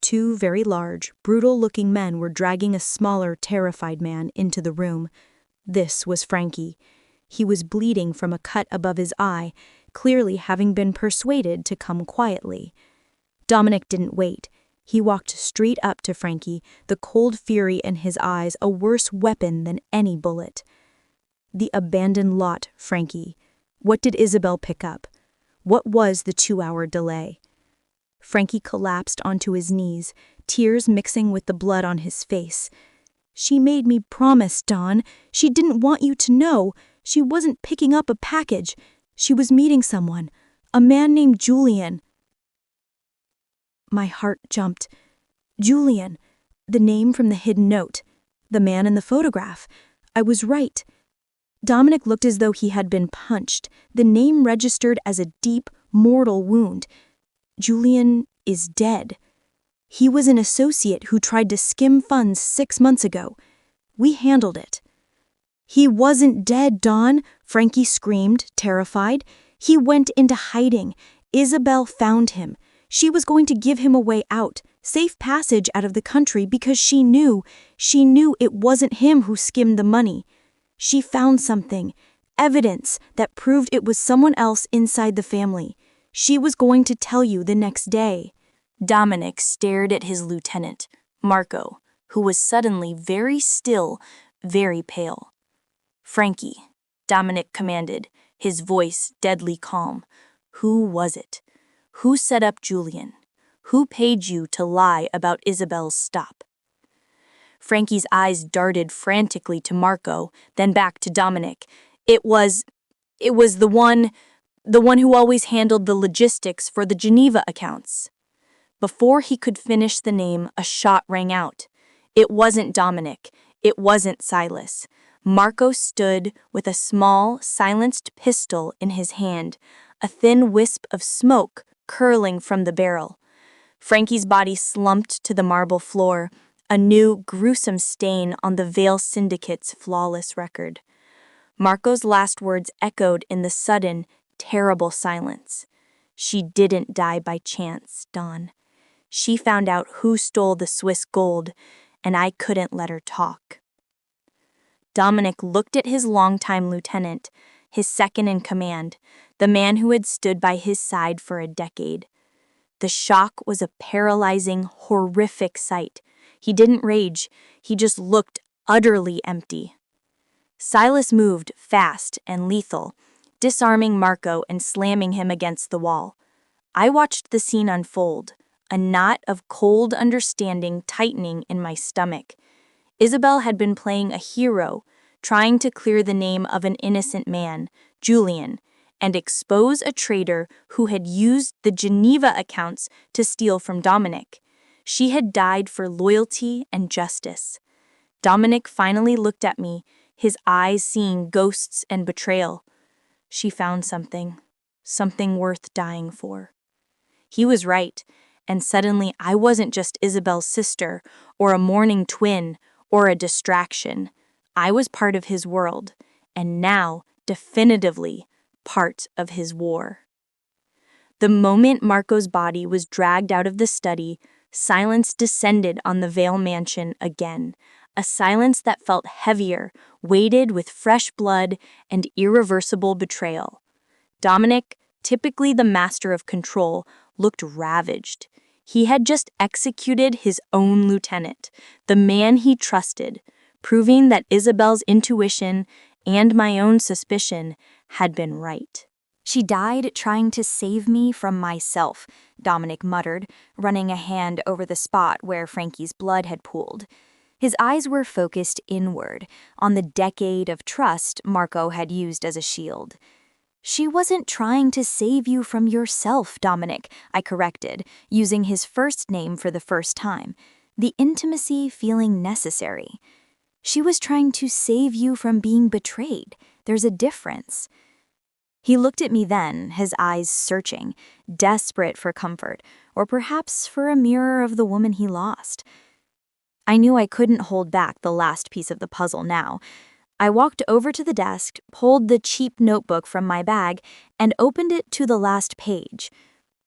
Two very large, brutal-looking men were dragging a smaller, terrified man into the room. This was Frankie. He was bleeding from a cut above his eye, clearly having been persuaded to come quietly. Dominic didn't wait. He walked straight up to Frankie, the cold fury in his eyes a worse weapon than any bullet. "The abandoned lot, Frankie. What did Isabel pick up? What was the 2-hour delay?" Frankie collapsed onto his knees, tears mixing with the blood on his face. "She made me promise, Don. She didn't want you to know. She wasn't picking up a package. She was meeting someone, a man named Julian." My heart jumped. Julian, the name from the hidden note, the man in the photograph. I was right. Dominic looked as though he had been punched, the name registered as a deep, mortal wound. Julian is dead. He was an associate who tried to skim funds 6 months ago. We handled it. "He wasn't dead, Don," Frankie screamed, terrified. "He went into hiding. Isabel found him. She was going to give him a way out, safe passage out of the country, because she knew it wasn't him who skimmed the money. She found something, evidence that proved it was someone else inside the family. She was going to tell you the next day." Dominic stared at his lieutenant, Marco, who was suddenly very still, very pale. "Frankie," Dominic commanded, his voice deadly calm. "Who was it? Who set up Julian? Who paid you to lie about Isabel's stop?" Frankie's eyes darted frantically to Marco, then back to Dominic. It was the one who always handled the logistics for the Geneva accounts." Before he could finish the name, a shot rang out. It wasn't Dominic. It wasn't Silas. Marco stood with a small, silenced pistol in his hand, a thin wisp of smoke curling from the barrel. Frankie's body slumped to the marble floor, a new, gruesome stain on the Vale Syndicate's flawless record. Marco's last words echoed in the sudden, terrible silence. "She didn't die by chance, Don. She found out who stole the Swiss gold, and I couldn't let her talk." Dominic looked at his longtime lieutenant, his second in command, the man who had stood by his side for a decade. The shock was a paralyzing, horrific sight. He didn't rage, he just looked utterly empty. Silas moved, fast and lethal, disarming Marco and slamming him against the wall. I watched the scene unfold, a knot of cold understanding tightening in my stomach. Isabel had been playing a hero, trying to clear the name of an innocent man, Julian, and expose a traitor who had used the Geneva accounts to steal from Dominic. She had died for loyalty and justice. Dominic finally looked at me, his eyes seeing ghosts and betrayal. She found something worth dying for. He was right, and suddenly I wasn't just Isabel's sister, or a mourning twin, or a distraction. I was part of his world, and now, definitively, part of his war. The moment Marco's body was dragged out of the study, silence descended on the Vale mansion again, a silence that felt heavier, weighted with fresh blood and irreversible betrayal. Dominic, typically the master of control, looked ravaged. He had just executed his own lieutenant, the man he trusted, proving that Isabel's intuition and my own suspicion had been right. She died trying to save me from myself, Dominic muttered, running a hand over the spot where Frankie's blood had pooled. His eyes were focused inward, on the decade of trust Marco had used as a shield. She wasn't trying to save you from yourself, Dominic, I corrected, using his first name for the first time, the intimacy feeling necessary. She was trying to save you from being betrayed. There's a difference. He looked at me then, his eyes searching, desperate for comfort, or perhaps for a mirror of the woman he lost. I knew I couldn't hold back the last piece of the puzzle now. I walked over to the desk, pulled the cheap notebook from my bag, and opened it to the last page.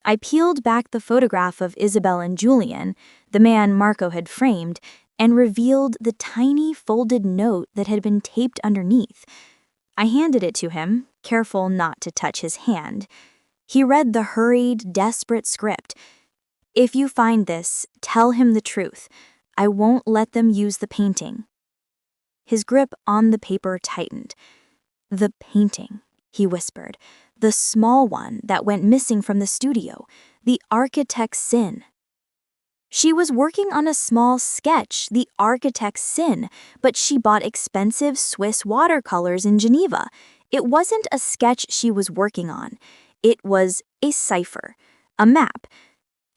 I peeled back the photograph of Isabel and Julian, the man Marco had framed, and revealed the tiny folded note that had been taped underneath. I handed it to him, careful not to touch his hand. He read the hurried, desperate script. "If you find this, tell him the truth. I won't let them use the painting." His grip on the paper tightened. "The painting," he whispered. "The small one that went missing from the studio. The architect's sin." She was working on a small sketch, the architect's sin, but she bought expensive Swiss watercolors in Geneva. It wasn't a sketch she was working on. It was a cipher, a map.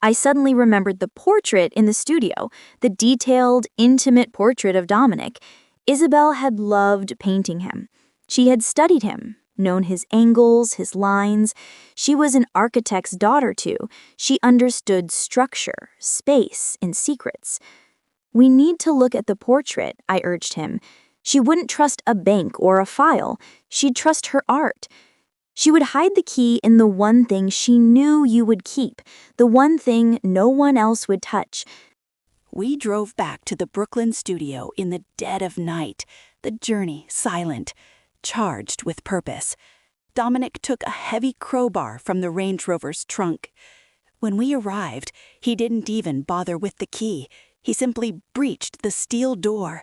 I suddenly remembered the portrait in the studio, the detailed, intimate portrait of Dominic. Isabel had loved painting him. She had studied him, known his angles, his lines. She was an architect's daughter, too. She understood structure, space, and secrets. "We need to look at the portrait," I urged him. She wouldn't trust a bank or a file. She'd trust her art. She would hide the key in the one thing she knew you would keep, the one thing no one else would touch. We drove back to the Brooklyn studio in the dead of night, the journey silent, charged with purpose. Dominic took a heavy crowbar from the Range Rover's trunk. When we arrived, he didn't even bother with the key. He simply breached the steel door.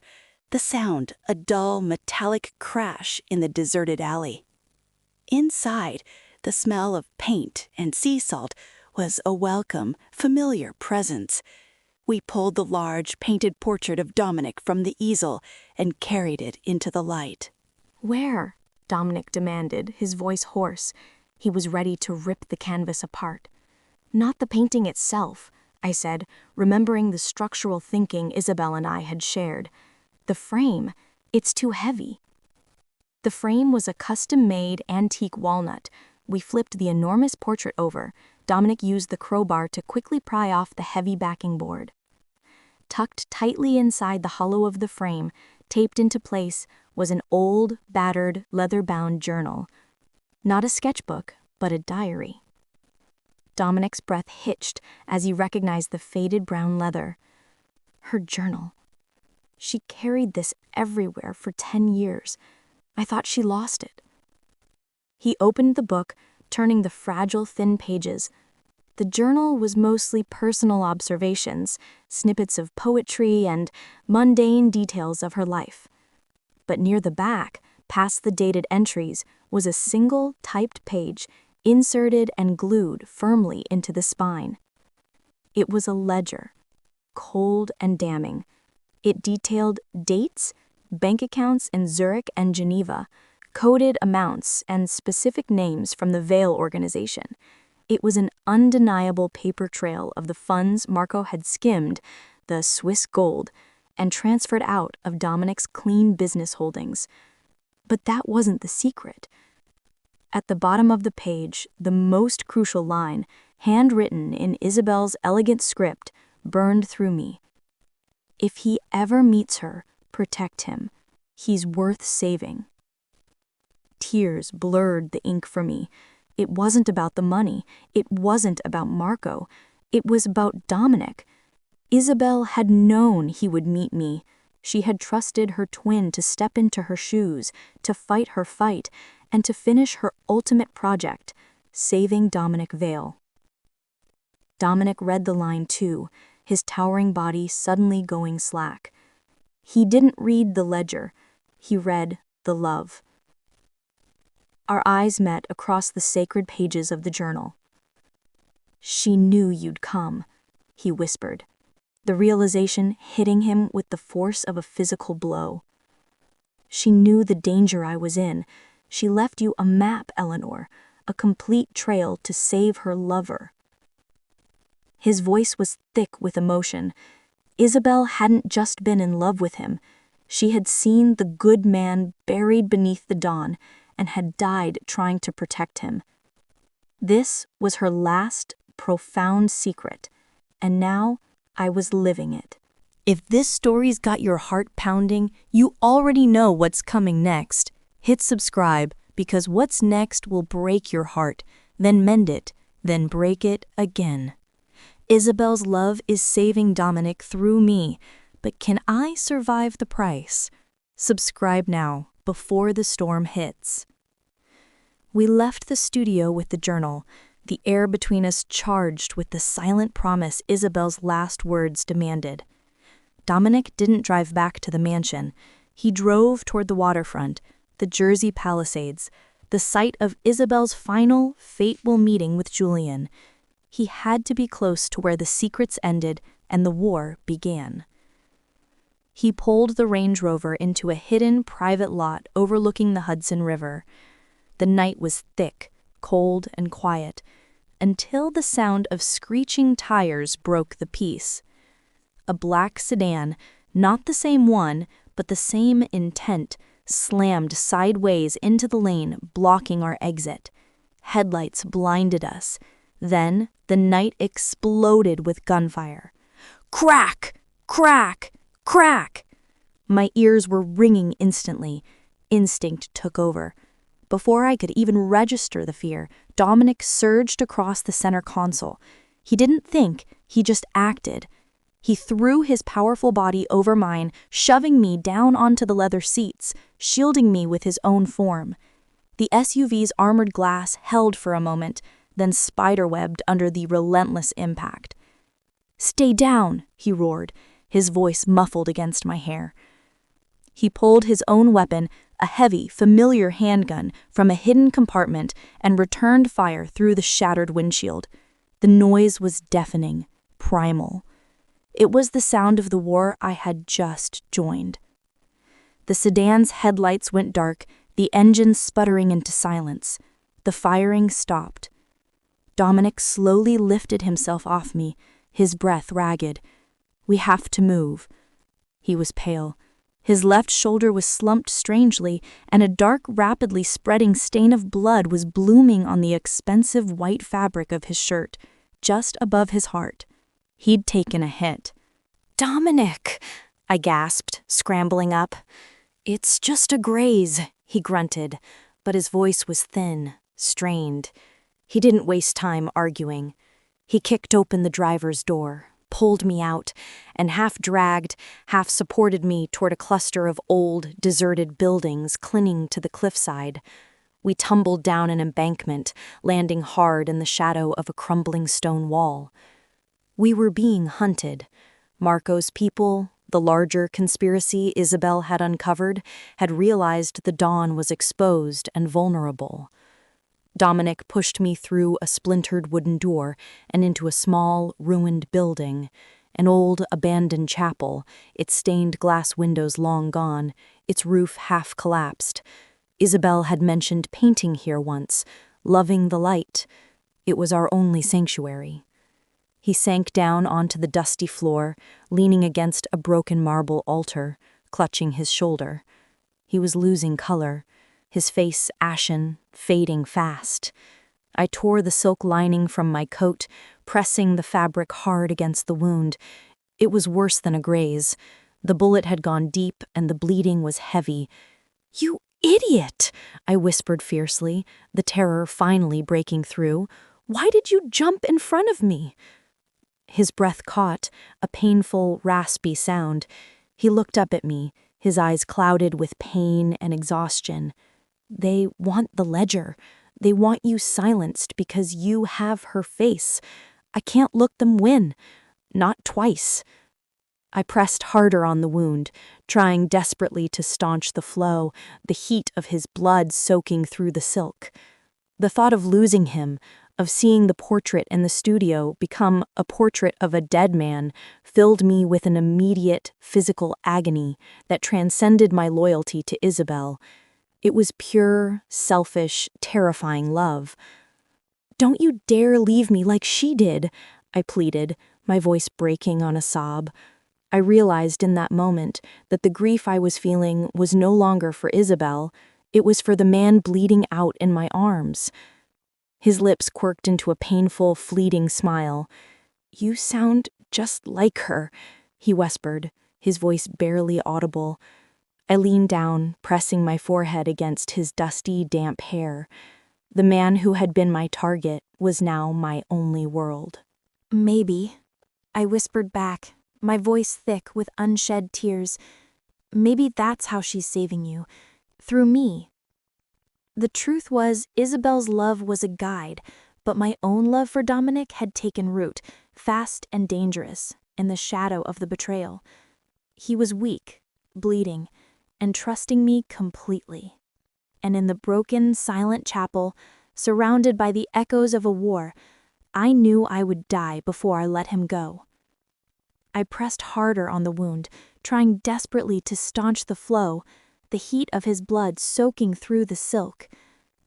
The sound, a dull, metallic crash in the deserted alley. Inside, the smell of paint and sea salt was a welcome, familiar presence. We pulled the large, painted portrait of Dominic from the easel and carried it into the light. "Where?" Dominic demanded, his voice hoarse. He was ready to rip the canvas apart. "Not the painting itself," I said, remembering the structural thinking Isabel and I had shared. "The frame, it's too heavy." The frame was a custom-made antique walnut. We flipped the enormous portrait over. Dominic used the crowbar to quickly pry off the heavy backing board. Tucked tightly inside the hollow of the frame, taped into place, was an old, battered, leather-bound journal. Not a sketchbook, but a diary. Dominic's breath hitched as he recognized the faded brown leather. Her journal. She carried this everywhere for 10 years. I thought she lost it. He opened the book, turning the fragile, thin pages. The journal was mostly personal observations, snippets of poetry, and mundane details of her life. But near the back, past the dated entries, was a single typed page, inserted and glued firmly into the spine. It was a ledger, cold and damning. It detailed dates, bank accounts in Zurich and Geneva, coded amounts, and specific names from the Veil organization. It was an undeniable paper trail of the funds Marco had skimmed, the Swiss gold, and transferred out of Dominic's clean business holdings. But that wasn't the secret. At the bottom of the page, the most crucial line, handwritten in Isabel's elegant script, burned through me. "If he ever meets her, protect him. He's worth saving." Tears blurred the ink for me. It wasn't about the money. It wasn't about Marco. It was about Dominic. Isabel had known he would meet me. She had trusted her twin to step into her shoes, to fight her fight, and to finish her ultimate project, saving Dominic Vale. Dominic read the line too, his towering body suddenly going slack. He didn't read the ledger. He read the love. Our eyes met across the sacred pages of the journal. "She knew you'd come," he whispered, the realization hitting him with the force of a physical blow. "She knew the danger I was in. She left you a map, Eleanor, a complete trail to save her lover." His voice was thick with emotion. Isabel hadn't just been in love with him. She had seen the good man buried beneath the dawn and had died trying to protect him. This was her last, profound secret, and now I was living it. If this story's got your heart pounding, you already know what's coming next. Hit subscribe, because what's next will break your heart, then mend it, then break it again. Isabel's love is saving Dominic through me, but can I survive the price? Subscribe now, before the storm hits. We left the studio with the journal, the air between us charged with the silent promise Isabel's last words demanded. Dominic didn't drive back to the mansion. He drove toward the waterfront, the Jersey Palisades, the site of Isabel's final, fateful meeting with Julian. He had to be close to where the secrets ended and the war began. He pulled the Range Rover into a hidden private lot overlooking the Hudson River. The night was thick, cold, and quiet, until the sound of screeching tires broke the peace. A black sedan, not the same one, but the same intent, slammed sideways into the lane, blocking our exit. Headlights blinded us. Then the night exploded with gunfire. Crack! Crack! Crack! My ears were ringing instantly. Instinct took over. Before I could even register the fear, Dominic surged across the center console. He didn't think, he just acted. He threw his powerful body over mine, shoving me down onto the leather seats, shielding me with his own form. The SUV's armored glass held for a moment, then spiderwebbed under the relentless impact. "Stay down," he roared, his voice muffled against my hair. He pulled his own weapon, a heavy, familiar handgun, from a hidden compartment and returned fire through the shattered windshield. The noise was deafening, primal. It was the sound of the war I had just joined. The sedan's headlights went dark, the engine sputtering into silence. The firing stopped. Dominic slowly lifted himself off me, his breath ragged. "We have to move." He was pale. His left shoulder was slumped strangely, and a dark, rapidly spreading stain of blood was blooming on the expensive white fabric of his shirt, just above his heart. He'd taken a hit. "Dominic!" I gasped, scrambling up. "It's just a graze," he grunted, but his voice was thin, strained. He didn't waste time arguing. He kicked open the driver's door, pulled me out, and half dragged, half supported me toward a cluster of old, deserted buildings clinging to the cliffside. We tumbled down an embankment, landing hard in the shadow of a crumbling stone wall. We were being hunted. Marco's people, the larger conspiracy Isabel had uncovered, had realized the dawn was exposed and vulnerable. Dominic pushed me through a splintered wooden door and into a small, ruined building, an old, abandoned chapel, its stained glass windows long gone, its roof half collapsed. Isabel had mentioned painting here once, loving the light. It was our only sanctuary. He sank down onto the dusty floor, leaning against a broken marble altar, clutching his shoulder. He was losing color, his face ashen, fading fast. I tore the silk lining from my coat, pressing the fabric hard against the wound. It was worse than a graze. The bullet had gone deep, and the bleeding was heavy. "You idiot!" I whispered fiercely, the terror finally breaking through. "Why did you jump in front of me?" His breath caught, a painful, raspy sound. He looked up at me, his eyes clouded with pain and exhaustion. "They want the ledger. They want you silenced because you have her face. I can't look them win. Not twice." I pressed harder on the wound, trying desperately to staunch the flow, the heat of his blood soaking through the silk. The thought of losing him, of seeing the portrait in the studio become a portrait of a dead man, filled me with an immediate physical agony that transcended my loyalty to Isabel. It was pure, selfish, terrifying love. "Don't you dare leave me like she did," I pleaded, my voice breaking on a sob. I realized in that moment that the grief I was feeling was no longer for Isabel, it was for the man bleeding out in my arms. His lips quirked into a painful, fleeting smile. "You sound just like her," he whispered, his voice barely audible. I leaned down, pressing my forehead against his dusty, damp hair. The man who had been my target was now my only world. "Maybe," I whispered back, my voice thick with unshed tears. "Maybe that's how she's saving you. Through me." The truth was, Isabel's love was a guide, but my own love for Dominic had taken root, fast and dangerous, in the shadow of the betrayal. He was weak, bleeding, and trusting me completely. And in the broken, silent chapel, surrounded by the echoes of a war, I knew I would die before I let him go. I pressed harder on the wound, trying desperately to staunch the flow, the heat of his blood soaking through the silk.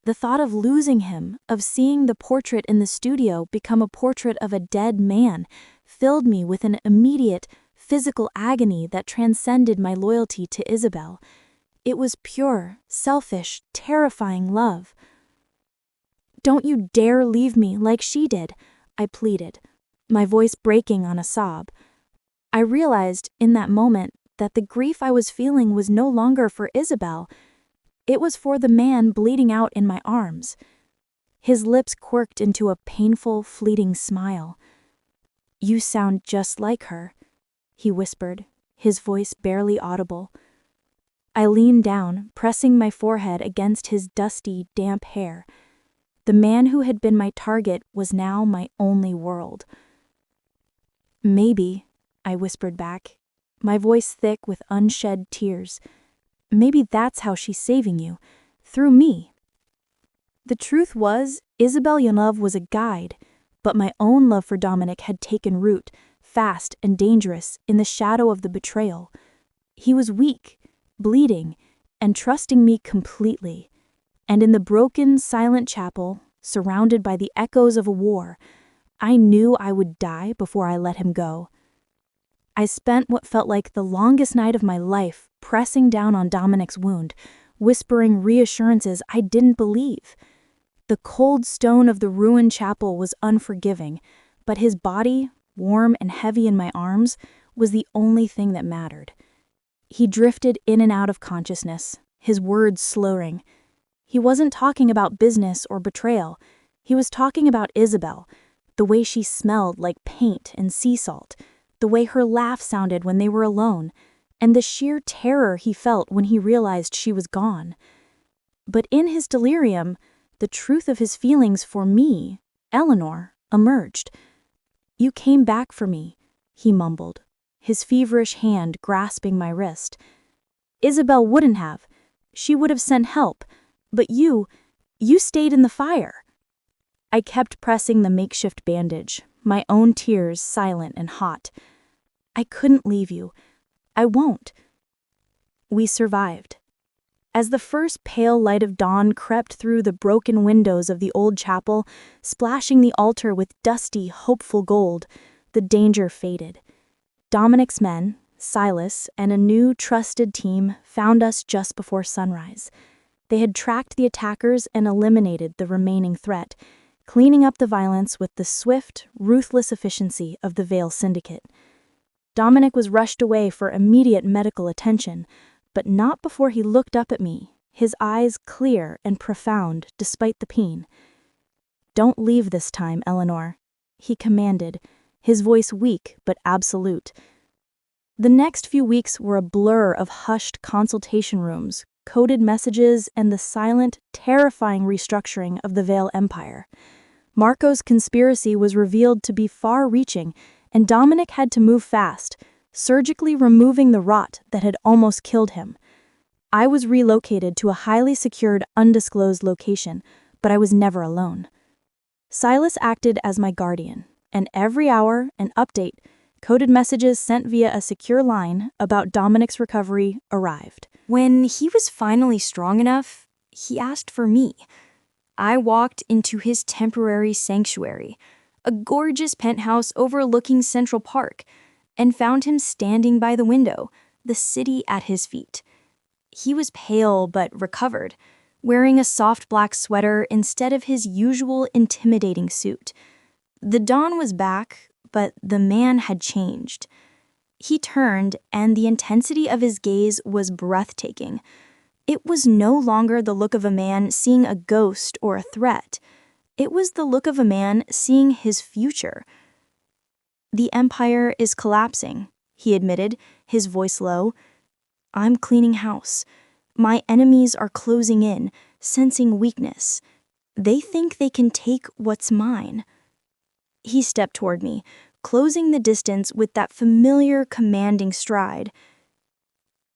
The thought of losing him, of seeing the portrait in the studio become a portrait of a dead man, filled me with an immediate, physical agony that transcended my loyalty to Isabel. It was pure, selfish, terrifying love. "Don't you dare leave me like she did," I pleaded, my voice breaking on a sob. I realized in that moment that the grief I was feeling was no longer for Isabel. It was for the man bleeding out in my arms. His lips quirked into a painful, fleeting smile. "You sound just like her," he whispered, his voice barely audible. I leaned down, pressing my forehead against his dusty, damp hair. The man who had been my target was now my only world. "Maybe," I whispered back, my voice thick with unshed tears. "Maybe that's how she's saving you, through me." The truth was, Isabel Yanov was a guide, but my own love for Dominic had taken root, fast and dangerous, in the shadow of the betrayal. He was weak, bleeding, and trusting me completely. And in the broken, silent chapel, surrounded by the echoes of a war, I knew I would die before I let him go. I spent what felt like the longest night of my life pressing down on Dominic's wound, whispering reassurances I didn't believe. The cold stone of the ruined chapel was unforgiving, but his body, warm and heavy in my arms, was the only thing that mattered. He drifted in and out of consciousness, his words slurring. He wasn't talking about business or betrayal. He was talking about Isabel, the way she smelled like paint and sea salt, the way her laugh sounded when they were alone, and the sheer terror he felt when he realized she was gone. But in his delirium, the truth of his feelings for me, Eleanor, emerged. "You came back for me," he mumbled, his feverish hand grasping my wrist. "Isabel wouldn't have. She would have sent help. But you stayed in the fire." I kept pressing the makeshift bandage, my own tears silent and hot. "I couldn't leave you. I won't." We survived. As the first pale light of dawn crept through the broken windows of the old chapel, splashing the altar with dusty, hopeful gold, the danger faded. Dominic's men, Silas, and a new, trusted team found us just before sunrise. They had tracked the attackers and eliminated the remaining threat, cleaning up the violence with the swift, ruthless efficiency of the Vale Syndicate. Dominic was rushed away for immediate medical attention, but not before he looked up at me, his eyes clear and profound despite the pain. "Don't leave this time, Eleanor," he commanded, his voice weak but absolute. The next few weeks were a blur of hushed consultation rooms, coded messages, and the silent, terrifying restructuring of the Vale Empire. Marco's conspiracy was revealed to be far-reaching, and Dominic had to move fast, surgically removing the rot that had almost killed him. I was relocated to a highly secured, undisclosed location, but I was never alone. Silas acted as my guardian, and every hour, an update, coded messages sent via a secure line about Dominic's recovery arrived. When he was finally strong enough, he asked for me. I walked into his temporary sanctuary, a gorgeous penthouse overlooking Central Park, and found him standing by the window, the city at his feet. He was pale but recovered, wearing a soft black sweater instead of his usual intimidating suit. The dawn was back, but the man had changed. He turned, and the intensity of his gaze was breathtaking. It was no longer the look of a man seeing a ghost or a threat. It was the look of a man seeing his future. "The empire is collapsing," he admitted, his voice low. "I'm cleaning house. My enemies are closing in, sensing weakness. They think they can take what's mine." He stepped toward me, closing the distance with that familiar, commanding stride.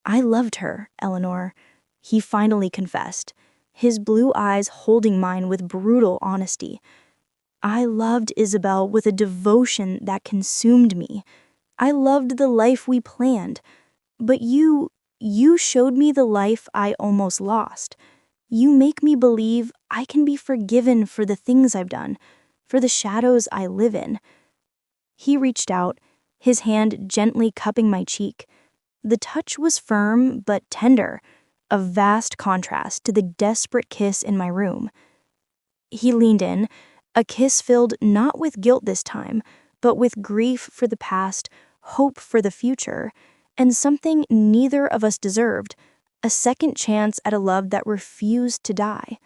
"I loved her, Eleanor," he finally confessed, his blue eyes holding mine with brutal honesty. "I loved Isabel with a devotion that consumed me. I loved the life we planned. But you showed me the life I almost lost. You make me believe I can be forgiven for the things I've done, for the shadows I live in." He reached out, his hand gently cupping my cheek. The touch was firm but tender, a vast contrast to the desperate kiss in my room. He leaned in, a kiss filled not with guilt this time, but with grief for the past, hope for the future, and something neither of us deserved, a second chance at a love that refused to die.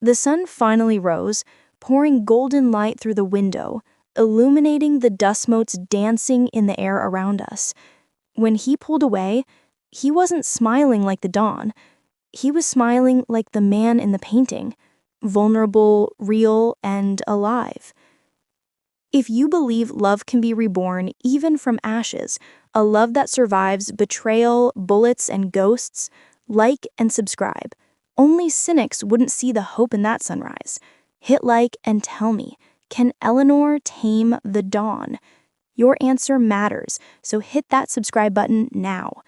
The sun finally rose, pouring golden light through the window, illuminating the dust motes dancing in the air around us. When he pulled away, he wasn't smiling like the dawn. He was smiling like the man in the painting, vulnerable, real, and alive. If you believe love can be reborn even from ashes, a love that survives betrayal, bullets, and ghosts, like and subscribe. Only cynics wouldn't see the hope in that sunrise. Hit like and tell me, can Eleanor tame the dawn? Your answer matters, so hit that subscribe button now.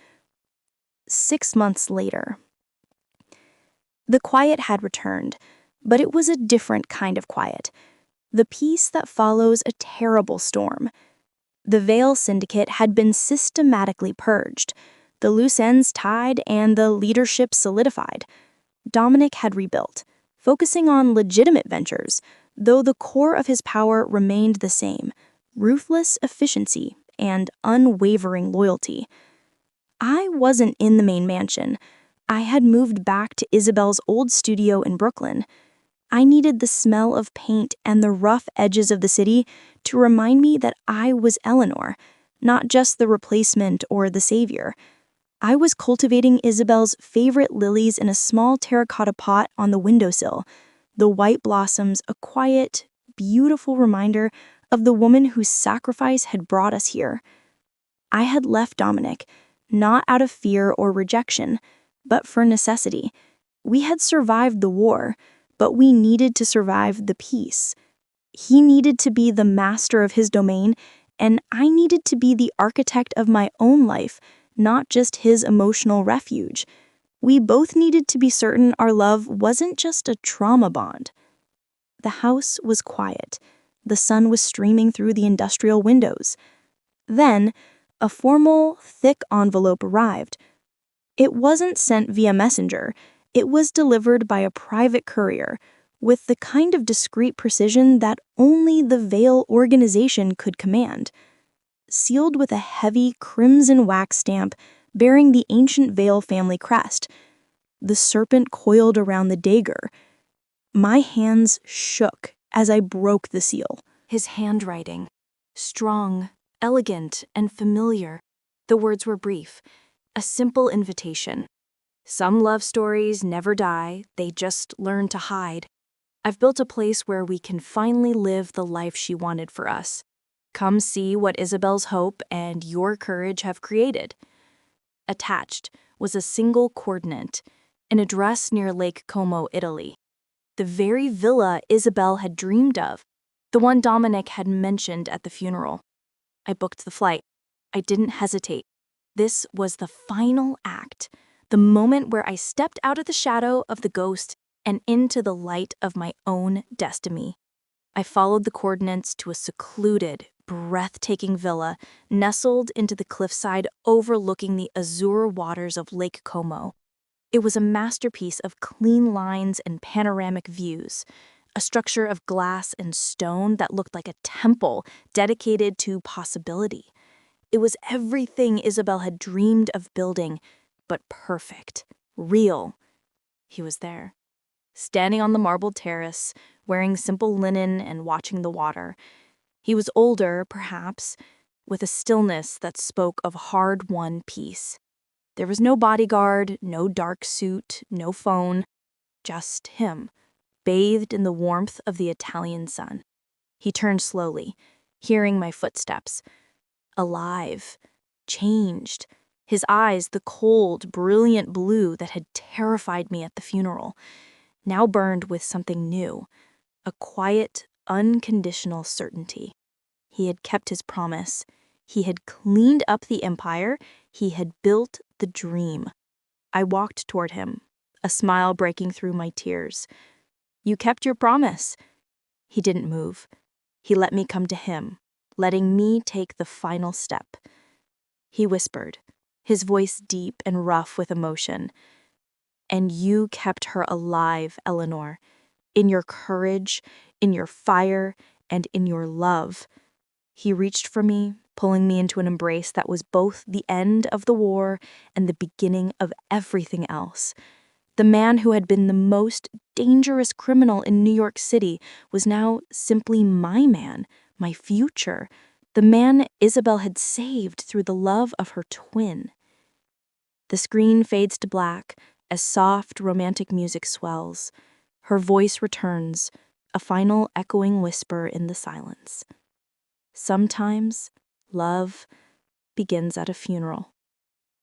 6 months later. The quiet had returned, but it was a different kind of quiet. The peace that follows a terrible storm. The Veil Syndicate had been systematically purged, the loose ends tied, and the leadership solidified. Dominic had rebuilt, focusing on legitimate ventures, though the core of his power remained the same: ruthless efficiency and unwavering loyalty. I wasn't in the main mansion. I had moved back to Isabel's old studio in Brooklyn. I needed the smell of paint and the rough edges of the city to remind me that I was Eleanor, not just the replacement or the savior. I was cultivating Isabel's favorite lilies in a small terracotta pot on the windowsill, the white blossoms a quiet, beautiful reminder of the woman whose sacrifice had brought us here. I had left Dominic, not out of fear or rejection, but for necessity. We had survived the war, but we needed to survive the peace. He needed to be the master of his domain, and I needed to be the architect of my own life, not just his emotional refuge. We both needed to be certain our love wasn't just a trauma bond. The house was quiet. The sun was streaming through the industrial windows. Then, a formal, thick envelope arrived. It wasn't sent via messenger. It was delivered by a private courier, with the kind of discreet precision that only the Veil organization could command. Sealed with a heavy crimson wax stamp bearing the ancient Veil family crest. The serpent coiled around the dagger. My hands shook as I broke the seal. His handwriting, strong, elegant, and familiar. The words were brief, a simple invitation. Some love stories never die, they just learn to hide. I've built a place where we can finally live the life she wanted for us. Come see what Isabel's hope and your courage have created. Attached was a single coordinate, an address near Lake Como, Italy. The very villa Isabel had dreamed of, the one Dominic had mentioned at the funeral. I booked the flight. I didn't hesitate. This was the final act, the moment where I stepped out of the shadow of the ghost and into the light of my own destiny. I followed the coordinates to a secluded, breathtaking villa nestled into the cliffside overlooking the azure waters of Lake Como. It was a masterpiece of clean lines and panoramic views, a structure of glass and stone that looked like a temple dedicated to possibility. It was everything Isabel had dreamed of building, but perfect, real. He was there, standing on the marble terrace, wearing simple linen and watching the water. He was older, perhaps, with a stillness that spoke of hard-won peace. There was no bodyguard, no dark suit, no phone, just him, bathed in the warmth of the Italian sun. He turned slowly, hearing my footsteps. Alive, changed, his eyes the cold, brilliant blue that had terrified me at the funeral, now burned with something new, a quiet, unconditional certainty. He had kept his promise. He had cleaned up the empire. He had built the dream. I walked toward him, a smile breaking through my tears. You kept your promise. He didn't move. He let me come to him, letting me take the final step. He whispered, his voice deep and rough with emotion. And you kept her alive, Eleanor, in your courage, in your fire, and in your love. He reached for me, pulling me into an embrace that was both the end of the war and the beginning of everything else. The man who had been the most dangerous criminal in New York City was now simply my man, my future, the man Isabel had saved through the love of her twin. The screen fades to black as soft, romantic music swells. Her voice returns, a final echoing whisper in the silence. Sometimes love begins at a funeral.